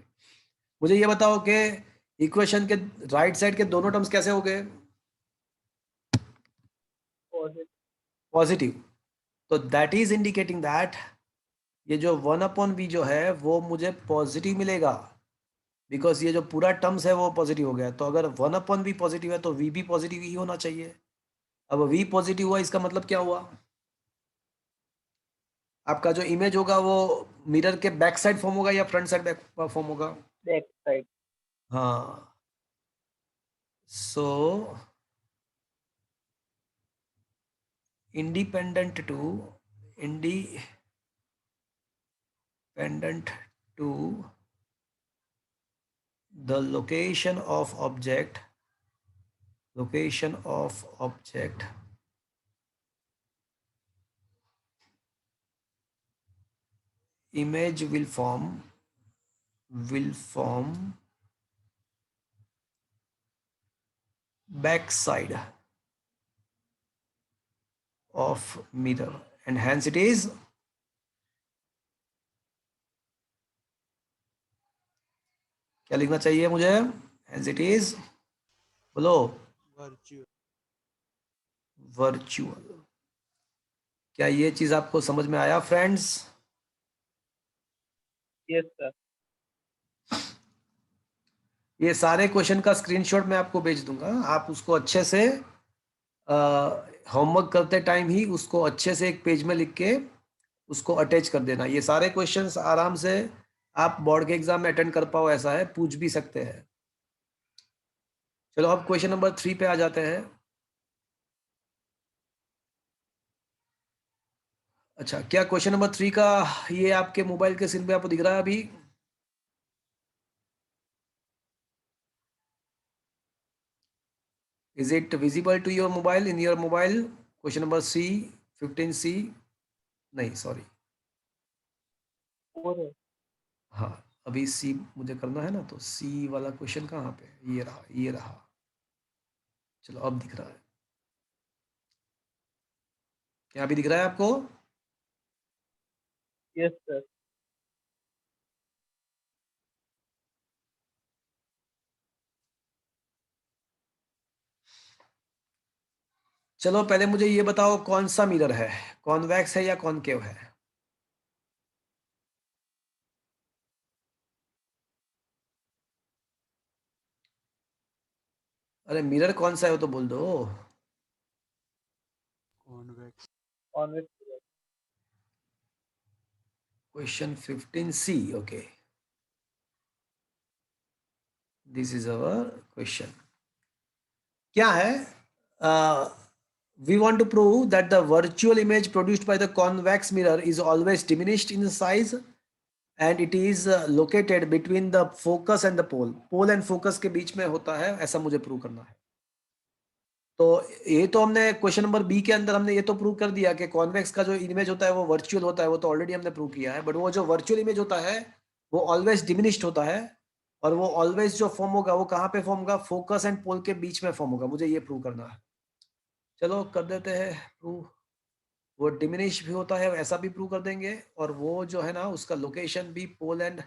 मुझे ये बताओ कि इक्वेशन के राइट साइड के दोनों टर्म्स कैसे हो गए? पॉजिटिव। पॉजिटिव। तो दैट इज इंडिकेटिंग दैट ये जो 1/v जो है वो मुझे पॉजिटिव मिलेगा, बिकॉज ये जो पूरा टर्म्स है वो पॉजिटिव हो गया। तो अगर 1/v पॉजिटिव है तो v भी पॉजिटिव ही होना चाहिए। अब v पॉजिटिव हुआ, इसका मतलब क्या हुआ? आपका जो इमेज होगा वो मिरर के बैक साइड फॉर्म होगा या फ्रंट साइड बैक फॉर्म होगा? Back side. हाँ, सो independent to independent to the location of object image will form back side of mirror and hence it is क्या लिखना चाहिए मुझे? hence it is, बोलो, Virtual. Virtual. क्या ये चीज आपको समझ में आया फ्रेंड्स? Yes sir. ये सारे क्वेश्चन का स्क्रीनशॉट मैं आपको भेज दूंगा, आप उसको अच्छे से होमवर्क करते टाइम ही उसको अच्छे से एक पेज में लिख के उसको अटैच कर देना। ये सारे क्वेश्चंस आराम से आप बोर्ड के एग्जाम में अटेंड कर पाओ ऐसा है, पूछ भी सकते हैं। चलो अब क्वेश्चन नंबर 3 पे आ जाते हैं। अच्छा, क्या क्वेश्चन नंबर 3 का ये आपके मोबाइल के स्क्रीन पे आपको दिख रहा है अभी? Is it visible to your mobile, in your mobile? Question number C, 15C, नहीं सॉरी, और हाँ अभी C मुझे करना है ना, तो C वाला क्वेश्चन कहाँ पे? ये रहा, ये रहा। चलो अब दिख रहा है, क्या अभी दिख रहा है आपको? Yes sir. चलो पहले मुझे ये बताओ कौन सा मिरर है, कॉन्वेक्स है या कॉनकेव है? अरे मिरर कौन सा है वो तो बोल दो। Convex. Convex. Question 15C, okay, this is our question. क्या है? We want to prove that the virtual image produced by the convex mirror is always diminished in size and it is located between the focus and the pole. Pole and focus के बीच में होता है, ऐसा मुझे prove करना है। तो ये तो हमने क्वेश्चन नंबर बी के अंदर हमने ये तो प्रूव कर दिया कि कॉन्वेक्स का जो इमेज होता है वो वर्चुअल होता है, वो तो ऑलरेडी हमने प्रूव किया है। बट वो जो वर्चुअल इमेज होता है वो ऑलवेज डिमिनिश्ड होता है और वो ऑलवेज जो फॉर्म होगा वो कहाँ पे फॉर्म होगा? फोकस एंड पोल के बीच में फॉर्म होगा। मुझे ये प्रूव करना है। चलो कर देते हैं प्रूव। वो डिमिनिश भी होता है ऐसा भी प्रूव कर देंगे और वो जो है ना उसका लोकेशन भी पोल एंड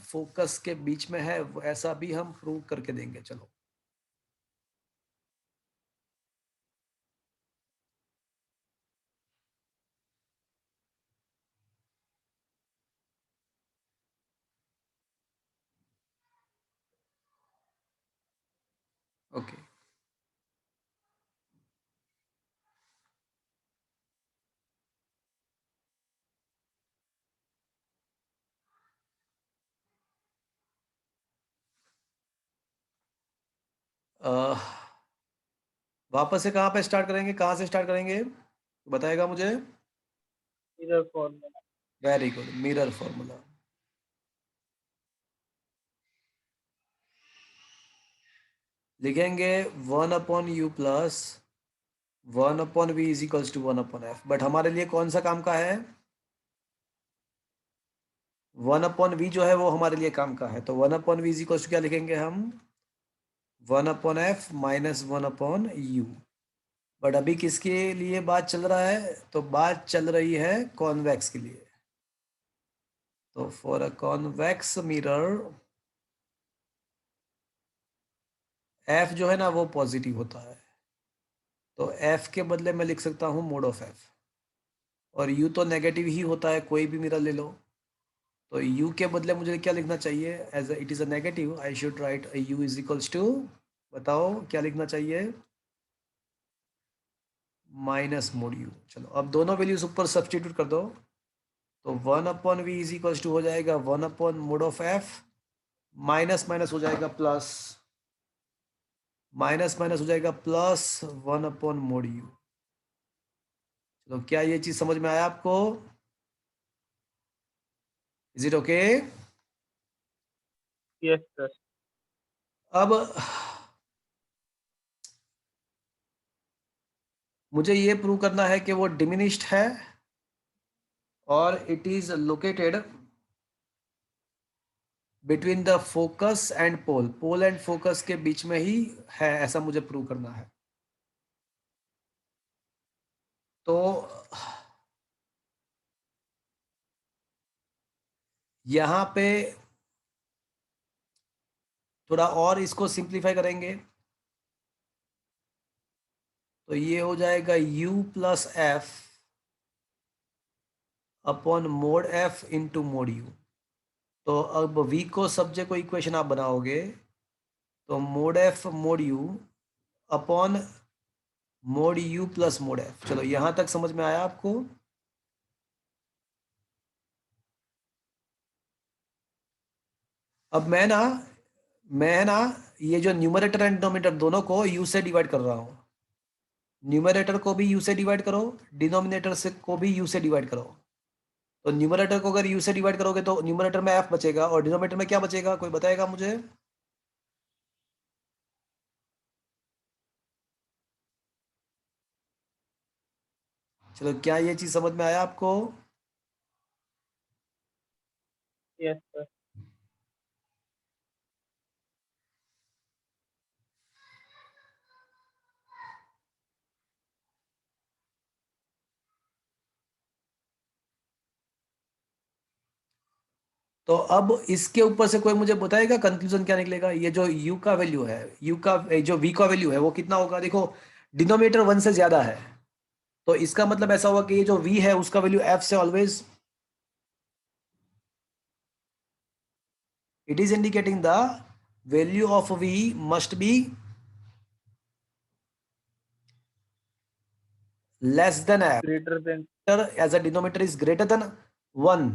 फोकस के बीच में है, ऐसा भी हम प्रूव करके देंगे। चलो ओके। वापस से कहाँ पे स्टार्ट करेंगे, कहाँ से स्टार्ट करेंगे बताएगा मुझे? Mirror formula. Very good, mirror formula. लिखेंगे 1/u plus 1/v is equals to 1/f। But हमारे लिए कौन सा काम का है? 1/v जो है वो हमारे लिए काम का है। तो 1/v इज इक्वल्स टू क्या लिखेंगे हम? 1/f minus 1/u। बट अभी किसके लिए बात चल रहा है? तो बात चल रही है कॉन्वेक्स के लिए। तो for a convex mirror f जो है ना वो पॉजिटिव होता है, तो f के बदले मैं लिख सकता हूँ मोड ऑफ f। और u तो नेगेटिव ही होता है, कोई भी मिरर ले लो। तो u के बदले मुझे क्या लिखना चाहिए? As it is a negative I should write u is equals to, बताओ क्या लिखना चाहिए? Minus mod u। चलो अब दोनों वैल्यूज ऊपर सब्स्टिट्यूट कर दो। तो 1/v इज इक्वल्स टू हो जाएगा 1/mod of f, minus minus हो जाएगा प्लस, माइनस माइनस हो जाएगा प्लस 1/mod u। चलो क्या ये चीज समझ में आया आपको? Is it okay? Yes, sir. अब मुझे ये प्रूव करना है कि वो डिमिनिश्ड है और it is located between the focus and pole, pole and focus के बीच में ही है, ऐसा मुझे प्रूव करना है। तो यहाँ पे थोड़ा और इसको सिंप्लीफाई करेंगे तो ये हो जाएगा u plus F upon mod F into mode u. तो अब v को सब्जेक्ट को इक्वेशन आप बनाओगे तो mode F mode you upon mod you plus mode F. चलो यहां तक समझ में आया आपको? अब मैं ना ये जो न्यूमरेटर एंड डिनोमिनेटर दोनों को u से डिवाइड कर रहा हूँ। न्यूमरेटर को भी u से डिवाइड करो, डिनोमिनेटर से को भी u से डिवाइड करो। तो न्यूमरेटर को अगर u से डिवाइड करोगे तो न्यूमरेटर में f बचेगा और डिनोमिनेटर में क्या बचेगा, कोई बताएगा मुझे? चलो क्या ये चीज समझ में आया आपको? Yes, sir. तो अब इसके ऊपर से कोई मुझे बताएगा कंक्लूजन क्या निकलेगा? ये जो u का वैल्यू है, जो v का वैल्यू है वो कितना होगा? देखो डिनोमिनेटर 1 से ज्यादा है, तो इसका मतलब ऐसा हुआ कि ये जो v है उसका वैल्यू f से always, it is indicating the value of v must be less than f greater than as a denominator is greater than 1.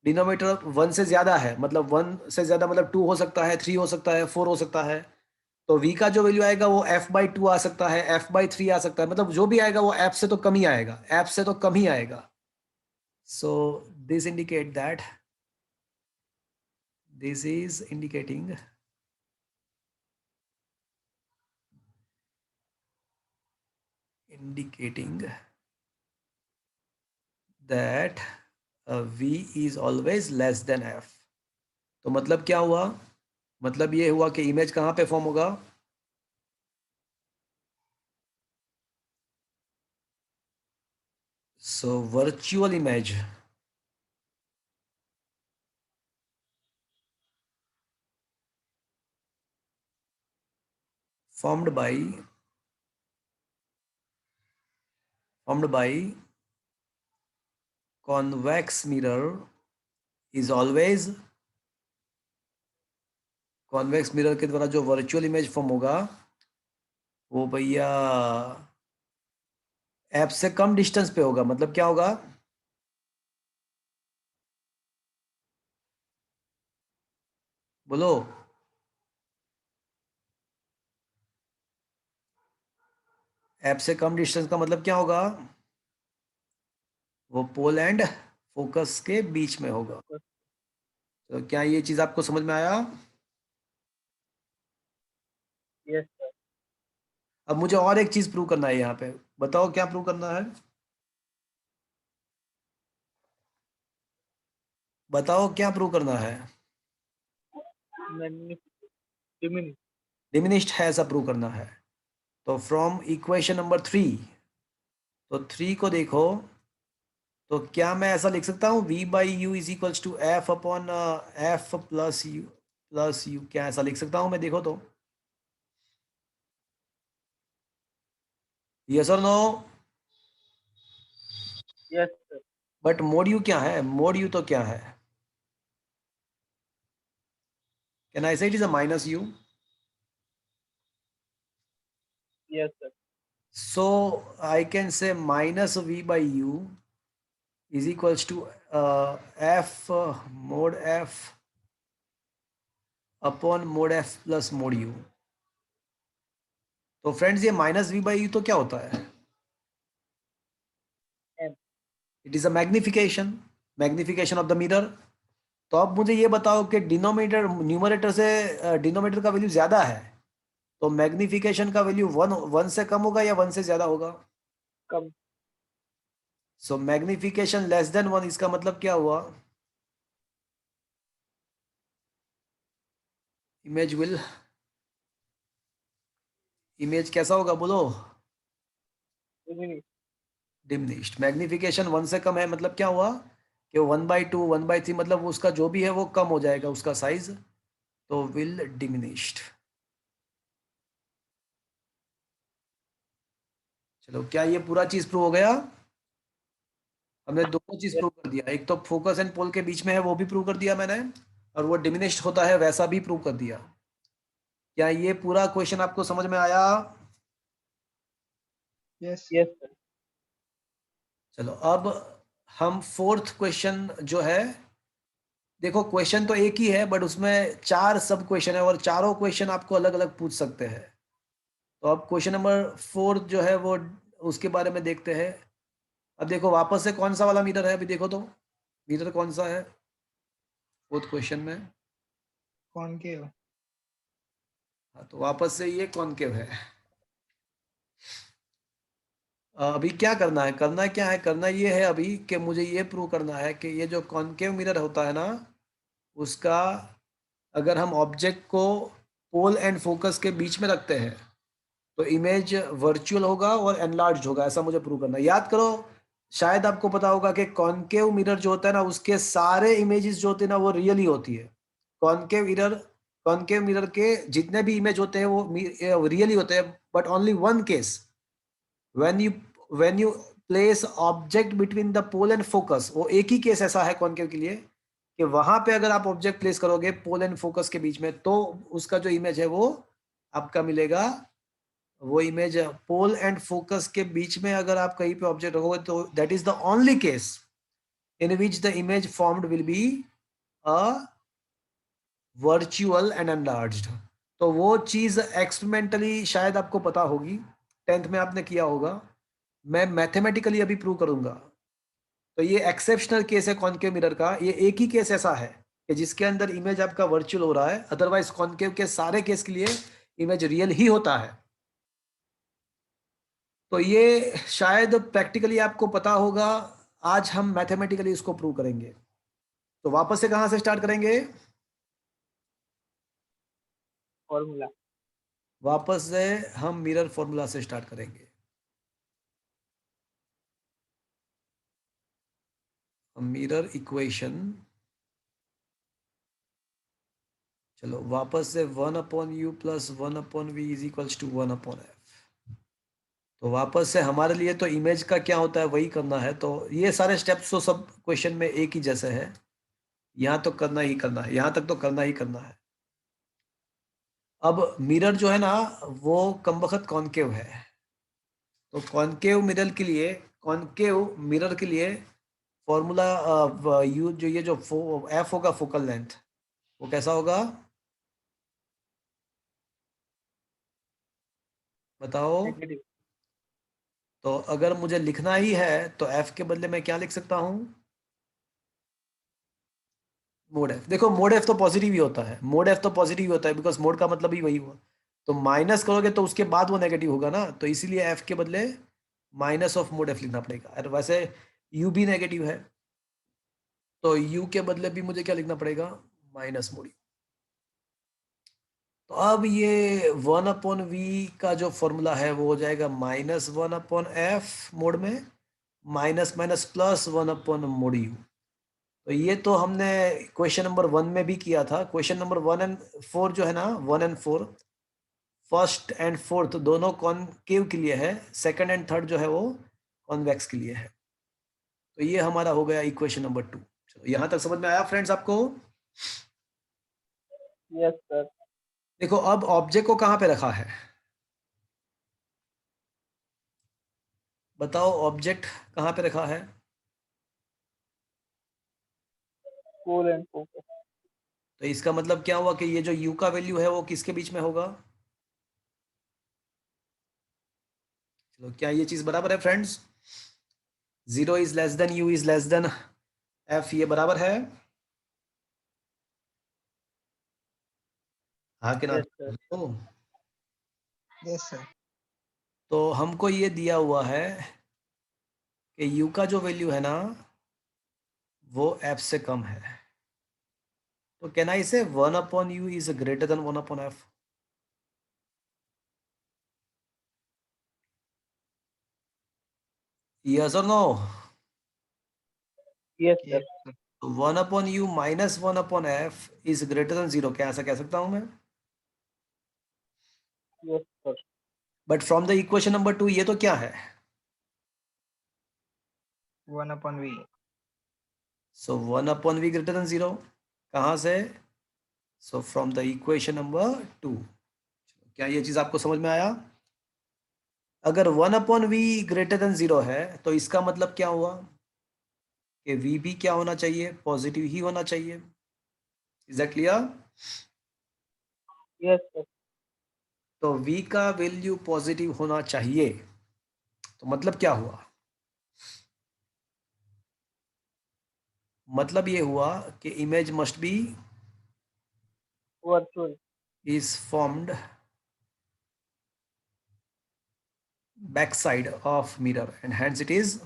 Denominator 1 से ज्यादा है, मतलब 1 से ज्यादा मतलब 2 हो सकता है, 3 हो सकता है, 4 हो सकता है। तो v का जो वैल्यू आएगा वो f/2 आ सकता है, f/3 आ सकता है, मतलब जो भी आएगा वो f से तो कम ही आएगा, f से तो कम ही आएगा। So this indicate that this is indicating that v is always less than f। तो मतलब क्या हुआ? मतलब ये हुआ कि इमेज कहाँ पे फॉर्म होगा? So virtual image formed by convex mirror is always, convex mirror के द्वारा जो वर्चुअल इमेज फॉर्म होगा वो भैया एफ से कम डिस्टेंस पे होगा। मतलब क्या होगा? बोलो। एफ से कम डिस्टेंस का मतलब क्या होगा? वो पोल एंड फोकस के बीच में होगा। तो क्या ये चीज आपको समझ में आया? yes sir अब मुझे और एक चीज प्रूव करना है यहाँ पे, बताओ क्या प्रूव करना है? बताओ क्या प्रूव करना है? diminish डिमिनिश्ड है ऐसा प्रूव करना है। तो फ्रॉम इक्वेशन नंबर 3, तो 3 को देखो, तो क्या मैं ऐसा लिख सकता हूँ v/u is equals to f upon f plus u? क्या ऐसा लिख सकता हूँ मैं? देखो तो, यस और no? yes sir but mod u क्या है? मोड यू तो क्या है? Can I say it is a minus u? yes sir so I can say minus v/u is equals to f mod f upon mod f plus mod u. तो friends ये minus v/u तो क्या होता है? m it is a magnification of the mirror. तो अब मुझे ये बताओ कि डिनोमिनेटर न्यूमरेटर से डिनोमिनेटर का वैल्यू ज्यादा है, तो मैग्निफिकेशन का वैल्यू 1 से कम होगा या 1 से ज्यादा होगा? कम सो मैग्निफिकेशन लेस देन 1, इसका मतलब क्या हुआ? इमेज कैसा होगा बोलो? diminish diminished. मैग्निफिकेशन 1 से कम है मतलब क्या हुआ कि 1/2 1/3 मतलब उसका जो भी है वो कम हो जाएगा उसका साइज, तो विल डिमिनिश्ड। चलो क्या ये पूरा चीज प्रूव हो गया? हमने दोनों चीज yes प्रूव कर दिया, एक तो फोकस एंड पोल के बीच में है वो भी प्रूव कर दिया मैंने, और वो डिमिनिश्ड होता है वैसा भी प्रूव कर दिया। क्या ये पूरा क्वेश्चन आपको समझ में आया? Yes. yes sir चलो अब हम फोर्थ क्वेश्चन जो है, देखो क्वेश्चन तो एक ही है बट उसमें 4 सब क्वेश्चन है और चारों क्वेश्चन आपको अलग अलग पूछ सकते हैं। तो अब क्वेश्चन नंबर 4 जो है वो उसके बारे में देखते हैं। अब देखो वापस से कौन सा वाला मीटर है, अभी देखो तो मीटर कौन सा है फोर्थ क्वेश्चन में? Concave. हाँ, तो वापस से ये कॉनकेव है। अभी क्या करना है? करना क्या है? करना ये है अभी कि मुझे ये प्रूव करना है कि ये जो कॉनकेव मिरर होता है ना, उसका अगर हम ऑब्जेक्ट को पोल एंड फोकस के बीच में रखते हैं तो इमेज वर्चुअल होगा और एनलार्ज होगा, ऐसा मुझे प्रूव करना है। याद करो शायद आपको पता होगा कि कॉनकेव मिरर जो होता है ना, उसके सारे इमेजेस जो होते हैं ना वो रियल ही होती है। कॉनकेव मिरर के जितने भी इमेज होते हैं वो रियल ही होते हैं, but only one case, when you place object between the pole and focus, वो एक ही केस ऐसा है कॉनकेव के लिए कि वहां पे अगर आप ऑब्जेक्ट प्लेस करोगे पोल एंड फोकस के बीच में, तो उसका जो इमेज है वो आपका मिलेगा। वो इमेज पोल एंड फोकस के बीच में अगर आप कहीं पे ऑब्जेक्ट रखोगे तो that is the only case in which the image formed will be a virtual and enlarged। तो वो चीज एक्सपेरिमेंटली शायद आपको पता होगी, 10th में आपने किया होगा, मैं मैथमेटिकली अभी प्रूव करूंगा। तो ये एक्सेप्शनल केस है कॉनकेव मिरर का, ये एक ही केस ऐसा है कि जिसके अंदर इमेज आपका वर्चुअल हो रहा है, अदरवाइज कॉनकेव के सारे केस के लिए इमेज रियल ही होता है। तो ये शायद प्रैक्टिकली आपको पता होगा, आज हम मैथमेटिकली इसको प्रूव करेंगे। तो वापस से कहां से स्टार्ट करेंगे? फॉर्मूला। वापस से हम मिरर फॉर्मूला से स्टार्ट करेंगे। मिरर इक्वेशन, चलो वापस से 1/u plus 1/v is equals to 1/f। तो वापस से हमारे लिए तो इमेज का क्या होता है वही करना है। तो ये सारे स्टेप्स तो सब क्वेश्चन में एक ही जैसे है, यहाँ तो करना ही करना है, यहाँ तक तो करना ही करना है। अब मिरर जो है ना वो कमबख्त कॉनकेव है, तो कॉनकेव मिरर के लिए, कॉनकेव मिरर के लिए फॉर्मूला यू जो ये जो एफ होगा फोकल लेंथ, वो कैसा होगा बताओ? नेगेटिव। तो अगर मुझे लिखना ही है तो एफ के बदले में क्या लिख सकता हूं? Mode F. देखो मोड एफ तो पॉजिटिव ही होता है, मोड एफ तो पॉजिटिव ही होता है, बिकॉज मोड का मतलब ही वही हुआ। तो माइनस करोगे तो उसके बाद वो नेगेटिव होगा ना, तो इसीलिए एफ के बदले माइनस ऑफ मोड एफ लिखना पड़ेगा। और वैसे यू भी नेगेटिव है, तो यू के बदले भी मुझे क्या लिखना पड़ेगा? Minus mode. तो अब ये 1/v का जो फॉर्मूला है वो हो जाएगा -1/f मोड में, minus minus plus 1/mod u। तो ये तो हमने क्वेश्चन नंबर 1 में भी किया था। क्वेश्चन नंबर 1 एंड 4 जो है ना, 1 एंड 4, फर्स्ट एंड फोर्थ दोनों कॉनकेव के लिए है, सेकंड एंड थर्ड जो है वो कॉन्वेक्स के लिए है। तो ये हमारा हो गया इक्वेशन नंबर 2। चलो यहां तक समझ में आया फ्रेंड्स आपको? Yes sir. देखो अब ऑब्जेक्ट को कहां पे रखा है, बताओ ऑब्जेक्ट कहां पे रखा है? Pole and focus. तो इसका मतलब क्या हुआ कि ये जो u का वैल्यू है वो किसके बीच में होगा? चलो क्या ये चीज बराबर है friends? 0 is less than u is less than f, ये बराबर है? हाँ कि ना? Yes sir. तो यस सर। तो हमको ये दिया हुआ है कि u का जो वैल्यू है ना वो f से कम है। तो can I say 1/u is greater than 1/f? Yes और no? Yes yes sir. Sir. 1/u minus 1/f is greater than 0, क्या ऐसा कह सकता हूं मैं? Yes sir. But from the equation number 2 ये तो क्या है? 1/v। सो 1/v ग्रेटर देन 0, कहां से? So from the equation number 2। क्या ये चीज आपको समझ में आया? अगर 1/v ग्रेटर देन 0 है तो इसका मतलब क्या हुआ कि v भी क्या होना चाहिए? पॉजिटिव ही होना चाहिए। Is that clear? Yes sir. तो v का वैल्यू पॉजिटिव होना चाहिए, तो मतलब क्या हुआ? मतलब ये हुआ कि image must be virtual. is formed backside of mirror and hence it is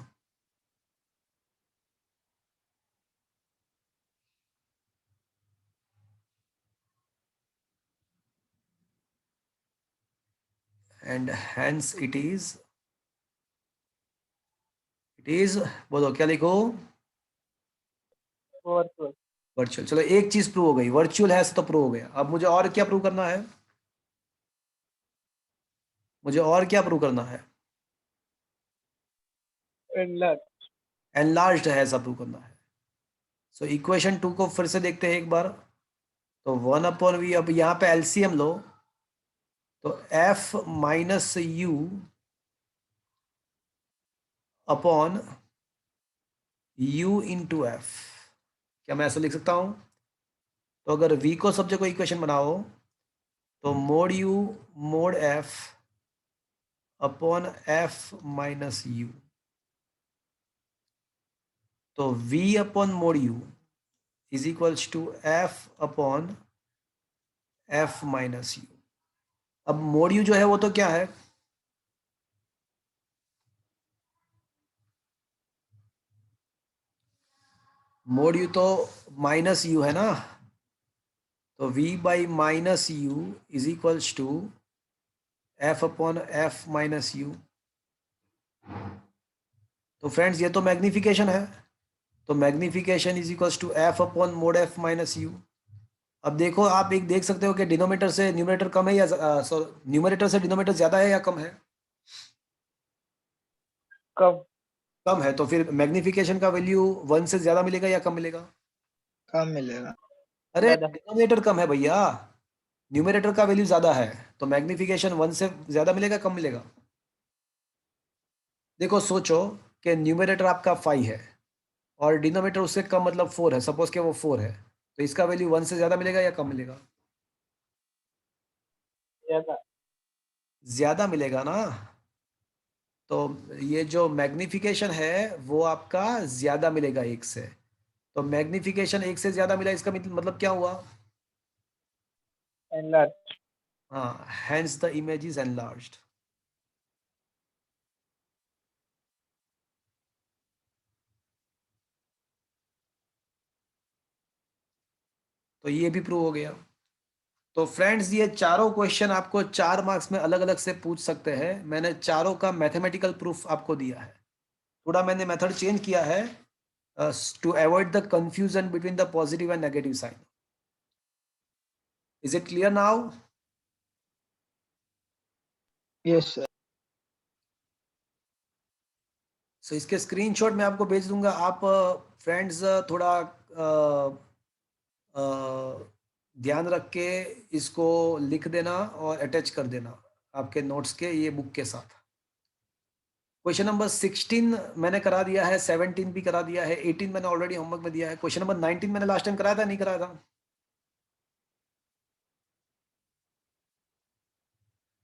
and hence it is it is, बोलो क्या लिखो, वर्चुअल। वर्चुअल। चलो एक चीज प्रूव हो गई, वर्चुअल है तो प्रूव हो गया। अब मुझे और क्या प्रूव करना है, मुझे और क्या प्रूव करना है? एनलार्ज। एनलार्ज्ड है ऐसा प्रूव करना है। सो इक्वेशन 2 को फिर से देखते हैं एक बार। तो 1/v, अब यहाँ पे एलसीएम लो, तो f minus you upon u into F. क्या मैं ऐसा लिख सकता हूं? तो अगर v को सब जगह इक्वेशन बनाओ तो mod u mod f upon f minus u. तो v upon mod u is equals to f upon f minus u. अब मोड u जो है वो तो क्या है, मोड u तो माइनस u है ना। तो v by minus u is equals to f upon f minus u. तो फ्रेंड्स ये तो मैग्निफिकेशन है, तो magnification is equals to f upon mod f minus u. अब देखो, आप एक देख सकते हो कि डिनोमिनेटर से न्यूमरेटर कम है या न्यूमरेटर से डिनोमिनेटर ज्यादा है या कम है? कम। कम है। तो फिर मैग्निफिकेशन का वैल्यू 1 से ज्यादा मिलेगा या कम मिलेगा? कम मिलेगा। अरे ज्यादा। डिनोमिनेटर कम है भैया, न्यूमरेटर का वैल्यू ज्यादा है, तो मैग्निफिकेशन 1 से ज्यादा मिलेगा कम मिलेगा? देखो सोचो कि न्यूमरेटर आपका 5 है और डिनोमिनेटर उससे कम मतलब 4 है, सपोज कि वो 4 है, तो इसका वैल्यू 1 से ज्यादा मिलेगा या कम मिलेगा? ज्यादा। ज्यादा मिलेगा ना। तो ये जो मैग्निफिकेशन है वो आपका ज्यादा मिलेगा 1 से। तो मैग्निफिकेशन 1 से ज्यादा मिला, इसका मतलब क्या हुआ? एनलार्ज। हाँ, hence the image is enlarged। तो ये भी प्रूव हो गया। तो फ्रेंड्स ये चारों क्वेश्चन आपको 4 मार्क्स में अलग अलग से पूछ सकते हैं। मैंने चारों का मैथमेटिकल प्रूफ आपको दिया है। थोड़ा मैंने मेथड चेंज किया है to avoid the confusion between the positive and negative sign. Is it clear now? Yes, sir. So इसके स्क्रीनशॉट मैं आपको भेज दूंगा। आप फ्रेंड्स थोड़ा ध्यान रख के इसको लिख देना और अटैच कर देना आपके नोट्स के ये बुक के साथ। क्वेश्चन नंबर 16 मैंने करा दिया है, 17 भी करा दिया है, 18 मैंने ऑलरेडी होमवर्क में दिया है। क्वेश्चन नंबर 19 मैंने लास्ट टाइम कराया था, नहीं कराया था?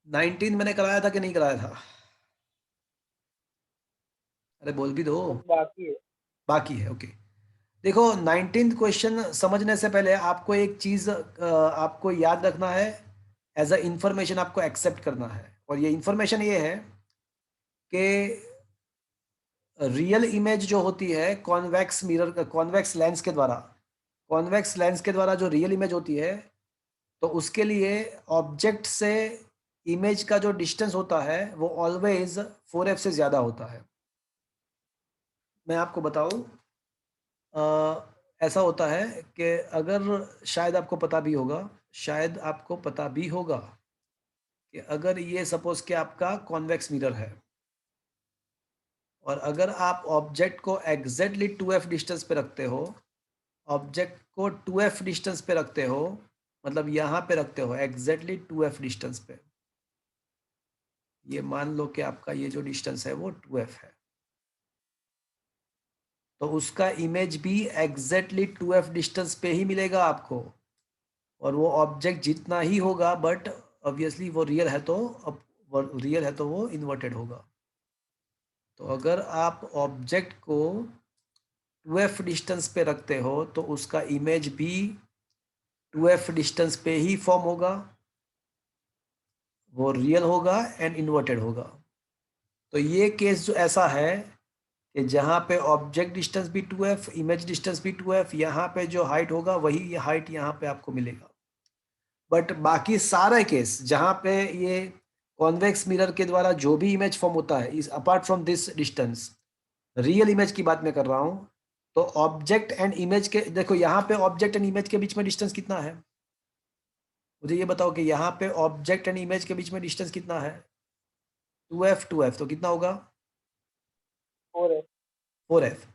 19 मैंने कराया था कि नहीं कराया था? अरे बोल भी दो। बाकी है। बाकी है, ओके। देखो 19th क्वेश्चन समझने से पहले आपको एक चीज आपको याद रखना है, एज अ इंफॉर्मेशन आपको एक्सेप्ट करना है। और ये इंफॉर्मेशन ये है कि रियल इमेज जो होती है कॉन्वेक्स मिरर, कॉन्वेक्स लेंस के द्वारा, कॉन्वेक्स लेंस के द्वारा जो रियल इमेज होती है, तो उसके लिए ऑब्जेक्ट से इमेज का जो डिस्टेंस होता है वो ऑलवेज 4f से ज्यादा होता है। मैं आपको बताऊं, ऐसा होता है कि अगर, शायद आपको पता भी होगा, शायद आपको पता भी होगा कि अगर ये सपोज कि आपका कॉन्वेक्स मिरर है और अगर आप ऑब्जेक्ट को एग्जैक्टली 2f डिस्टेंस पे रखते हो, ऑब्जेक्ट को 2f डिस्टेंस पे रखते हो, मतलब यहाँ पे रखते हो एग्जैक्टली 2f डिस्टेंस पे, ये मान लो कि आपका ये जो डिस्टेंस है वो 2f है, तो उसका इमेज भी एग्जैक्टली 2f डिस्टेंस पे ही मिलेगा आपको। और वो ऑब्जेक्ट जितना ही होगा, बट ऑब्वियसली वो रियल है तो, अब रियल है तो वो इन्वर्टेड होगा। तो अगर आप ऑब्जेक्ट को 2f डिस्टेंस पे रखते हो तो उसका इमेज भी 2f डिस्टेंस पे ही फॉर्म होगा, वो रियल होगा एंड इन्वर्टेड होगा। तो ये केस जो ऐसा है कि जहाँ पे ऑब्जेक्ट डिस्टेंस भी 2f, इमेज डिस्टेंस भी 2f, यहाँ पे जो हाइट होगा वही हाइट यहाँ पे आपको मिलेगा। बट बाकी सारे केस जहाँ पे ये कॉन्वेक्स मिरर के द्वारा जो भी इमेज फॉर्म होता है, is apart from this distance, real image की बात मैं कर रहा हूं, तो ऑब्जेक्ट एंड इमेज के, देखो यहाँ पे ऑब्जेक्ट एंड इमेज के बीच में डिस्टेंस कितना है, मुझे ये बताओ कि यहाँ पे ऑब्जेक्ट एंड इमेज के बीच में डिस्टेंस कितना है? 2f 2f, तो कितना होगा? 4f. 4f।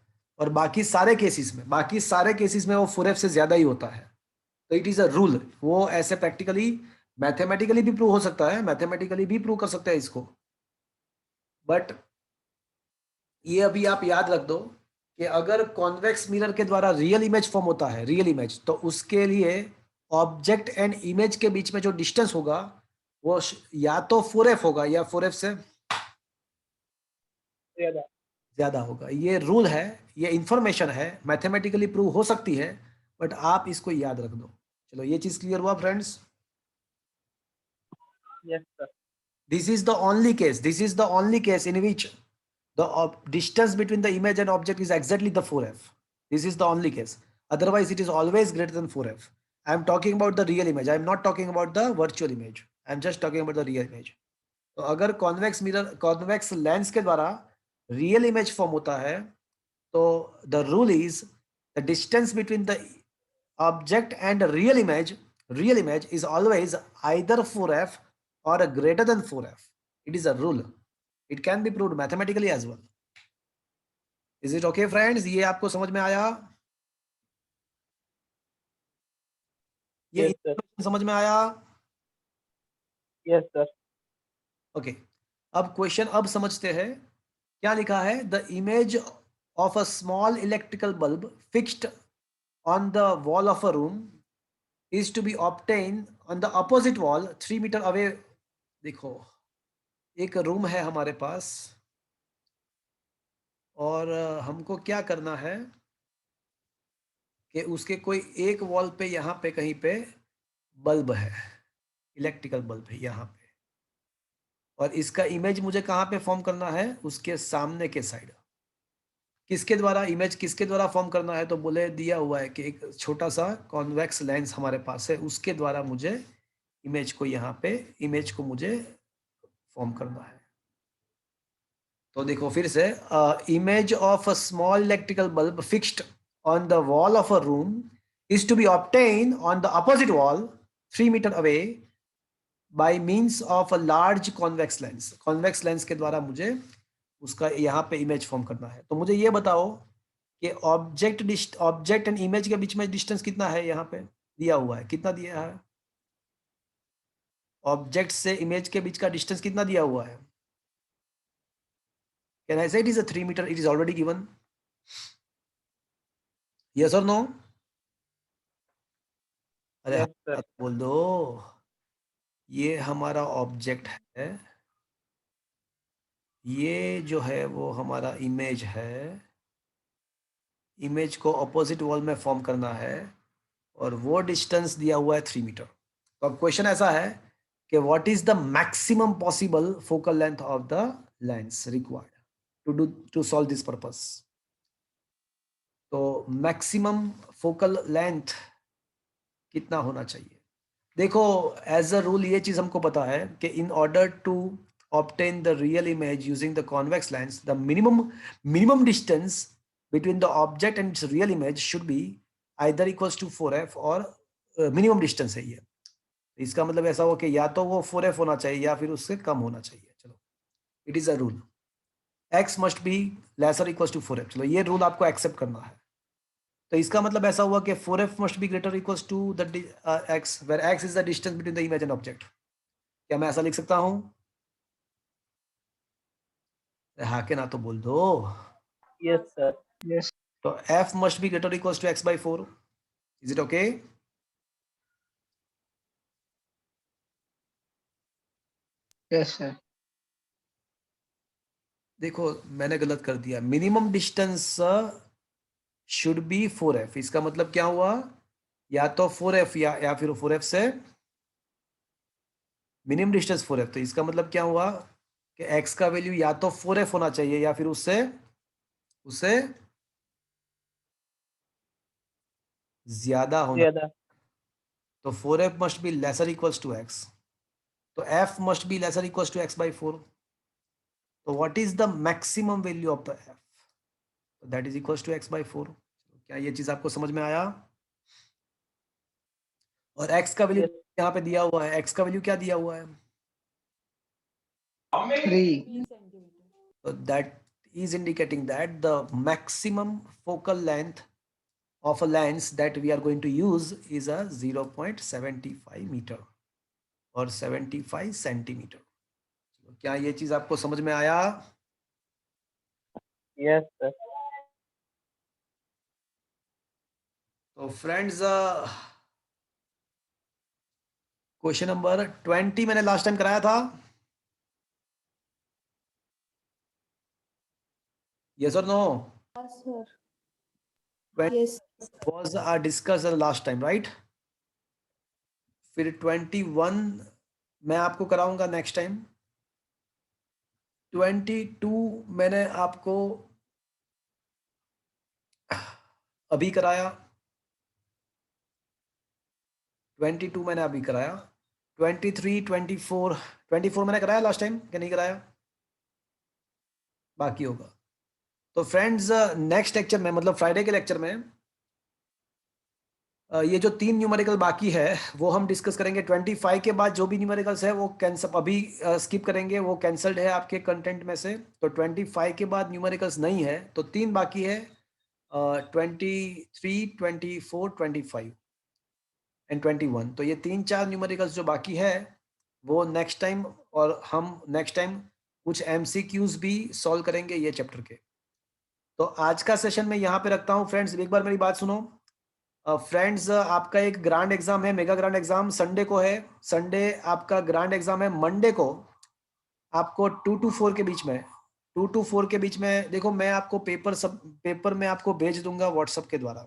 और बाकी सारे केसेस में वो 4f से ज्यादा ही होता है। तो इट इज अ रूल, वो ऐसे प्रैक्टिकली मैथमेटिकली भी प्रूव हो सकता है, मैथमेटिकली भी प्रूव कर सकते हैं इसको, बट ये अभी आप याद रख दो कि अगर कॉन्वेक्स मिरर के द्वारा रियल इमेज फॉर्म होता है, रियल इमेज, तो उसके लिए ऑब्जेक्ट एंड इमेज के बीच में जो डिस्टेंस होगा वो या तो 4f होगा या 4f से ज्यादा. ज्यादा होगा। ये रूल है, ये इंफॉर्मेशन है, मैथमेटिकली प्रूव हो सकती है, बट आप इसको याद रख दो। चलो ये चीज क्लियर हुआ friends? Yes, sir. This is the only case in which the distance between the image and object is exactly the 4f. This is the only case. Otherwise, it is always greater than 4f. I am talking about the real image. I am not talking about the virtual image. I am just talking about the real image. तो अगर convex lens के द्वारा real image form होता है, तो the rule is the distance between the object and real image is always either 4f or greater than 4f. It is a rule. It can be proved mathematically as well. Is it okay friends? ये आपको समझ में आया? ये Yes, sir. समझ में आया? Yes, sir. Okay, अब क्वेश्चन अब समझते हैं। क्या लिखा है? The image of a small electrical bulb fixed on the wall of a room is to be obtain on the opposite wall 3 metre away. देखो, एक रूम है हमारे पास और हमको क्या करना है कि उसके कोई एक वॉल पे यहाँ पे कहीं पे बल्ब है, इलेक्ट्रिकल बल्ब है यहाँ पे, और इसका इमेज मुझे कहाँ पे फॉर्म करना है? उसके सामने के साइड। किसके द्वारा इमेज किसके द्वारा फॉर्म करना है? तो बोले दिया हुआ है कि एक छोटा सा कॉन्वेक्स लेंस हमारे पास है, उसके द्वारा मुझे इमेज को मुझे फॉर्म करना है। तो देखो फिर से, image of a small electrical bulb fixed on the wall of a room is to be obtain on the opposite wall 3 metre away by means of a large convex lens. Convex lens के द्वारा मुझे उसका यहाँ पे image form करना है। तो मुझे ये बताओ कि ऑब्जेक्ट एंड इमेज के बीच में डिस्टेंस कितना है? यहाँ पे दिया हुआ है, कितना दिया है? ऑब्जेक्ट से इमेज के बीच का डिस्टेंस कितना दिया हुआ है? Can I say it is a 3 meter? It is already given. Yes or no? अरे Yes, sir. बोल दो। ये हमारा ऑब्जेक्ट है, ये जो है वो हमारा इमेज है, इमेज को ऑपोजिट वॉल में फॉर्म करना है, और वो डिस्टेंस दिया हुआ है 3 मीटर। तो अब क्वेश्चन ऐसा है कि what is the maximum possible focal length of the lens required to solve this purpose. तो मैक्सिमम फोकल लेंथ कितना होना चाहिए? देखो, एज अ रूल ये चीज हमको पता है कि in order to obtain the real image using the convex lens, the minimum distance between the object and its real image should be either equals to 4f or minimum distance है ये। इसका मतलब ऐसा हो कि या तो वो 4f होना चाहिए या फिर उससे कम होना चाहिए। चलो, it is a rule, x must be lesser equals to 4f। चलो, ये रूल आपको एक्सेप्ट करना है। तो इसका मतलब ऐसा हुआ कि 4f must be greater equals to the x, where x is the distance between the image and object. क्या मैं ऐसा लिख सकता हूं? हाँ के ना तो बोल दो। Yes, sir. Yes. तो f must be greater or equals to x by 4. Is it okay? Yes, sir. देखो, मैंने गलत कर दिया। Minimum distance should be 4f। इसका मतलब क्या हुआ? या तो 4f या फिर 4f से मिनिमम डिस्टेंस 4f। तो इसका मतलब क्या हुआ कि x का वैल्यू या तो 4f होना चाहिए या फिर उससे ज्यादा होना। ज्यादा. तो 4f must be lesser equals to x, तो f must be lesser equals to x by 4। तो what is the maximum value of the f? That is equal to x by 4। क्या ये चीज आपको समझ में आया? और x का वैल्यू Yes. यहाँ पे दिया हुआ है, x का वैल्यू क्या दिया हुआ है? 3. 3 centimeter. So that is indicating that the maximum focal length of a lens that we are going to use is a 0.75 meter और 75 सेंटीमीटर। क्या ये चीज आपको समझ में आया? Yes, sir. तो फ्रेंड्स क्वेश्चन नंबर 20 मैंने लास्ट टाइम कराया था। यस और no? Yes, sir. 20 Yes. was discussed last time, right? फिर 21 मैं आपको कराऊंगा नेक्स्ट टाइम। 22 मैंने आपको अभी कराया। 22 मैंने अभी कराया। 23, 24 मैंने कराया लास्ट टाइम कि नहीं कराया? बाकी होगा। तो फ्रेंड्स नेक्स्ट लेक्चर में, मतलब फ्राइडे के लेक्चर में ये जो 3 न्यूमेरिकल बाकी है वो हम डिस्कस करेंगे। 25 के बाद जो भी न्यूमेरिकल्स है वो कैंसल, अभी स्किप करेंगे, वो कैंसल्ड है आपके कंटेंट में से। तो 25 के बाद न्यूमेरिकल्स नहीं है, तो 3 बाकी है, 23, 24, 25 एंड 21। तो ये 3-4 न्यूमेरिकल्स जो बाकी है वो नेक्स्ट टाइम, और हम नेक्स्ट टाइम कुछ MCQs भी सॉल्व करेंगे ये चैप्टर के। तो आज का सेशन मैं यहाँ पे रखता हूँ। फ्रेंड्स एक बार मेरी बात सुनो। फ्रेंड्स आपका एक ग्रांड एग्जाम है, मेगा ग्रांड एग्जाम संडे को है। संडे आपका ग्रांड एग्जाम है। मंडे को आपको 2 to 4 के बीच में, 2 to 4 के बीच में, देखो मैं आपको पेपर में आपको भेज दूंगा व्हाट्सएप के द्वारा।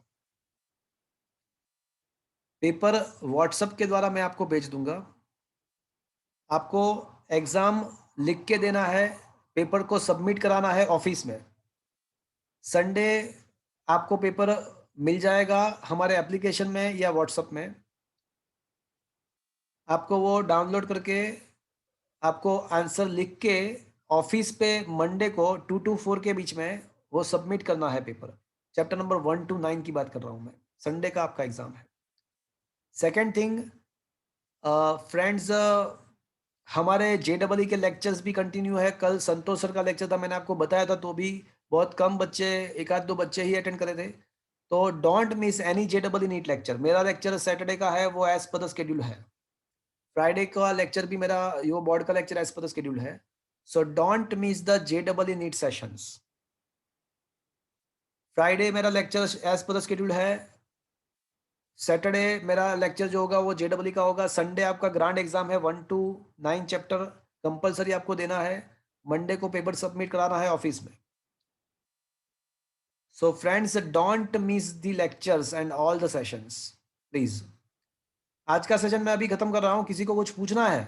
पेपर व्हाट्सएप के द्वारा मैं आपको भेज दूंगा। आपको एग्जाम लिख के देना है, पेपर को सबमिट कराना है ऑफिस में। संडे आपको पेपर मिल जाएगा हमारे एप्लीकेशन में या व्हाट्सएप में। आपको वो डाउनलोड करके आपको आंसर लिख के ऑफिस पे मंडे को 2 to 4 के बीच में वो सबमिट करना है पेपर। चैप्टर नंबर 1 to 9 की बात कर रहा हूँ मैं। संडे का आपका एग्जाम है। सेकेंड थिंग फ्रेंड्स, हमारे JEE के लेक्चर्स भी कंटिन्यू है। कल संतोष सर का लेक्चर था, मैंने आपको बताया था, तो भी बहुत कम बच्चे, 1-2 बच्चे ही अटेंड करे थे। तो don't miss any JEE NEET lecture. मेरा लेक्चर सैटरडे का है, वो एज पर द शेड्यूल है। फ्राइडे का लेक्चर भी मेरा, यो बोर्ड का lecture as per the schedule है। So don't miss the JEE NEET sessions. Friday मेरा lecture as per the schedule है। सैटरडे मेरा लेक्चर जो होगा वो JEE का होगा। संडे आपका ग्रांड एग्जाम है, 1 to 9 चैप्टर कंपलसरी आपको देना है। मंडे को पेपर सबमिट कराना है ऑफिस में। So friends don't miss the lectures and all the sessions please. आज का सेशन मैं अभी खत्म कर रहा हूँ। किसी को कुछ पूछना है?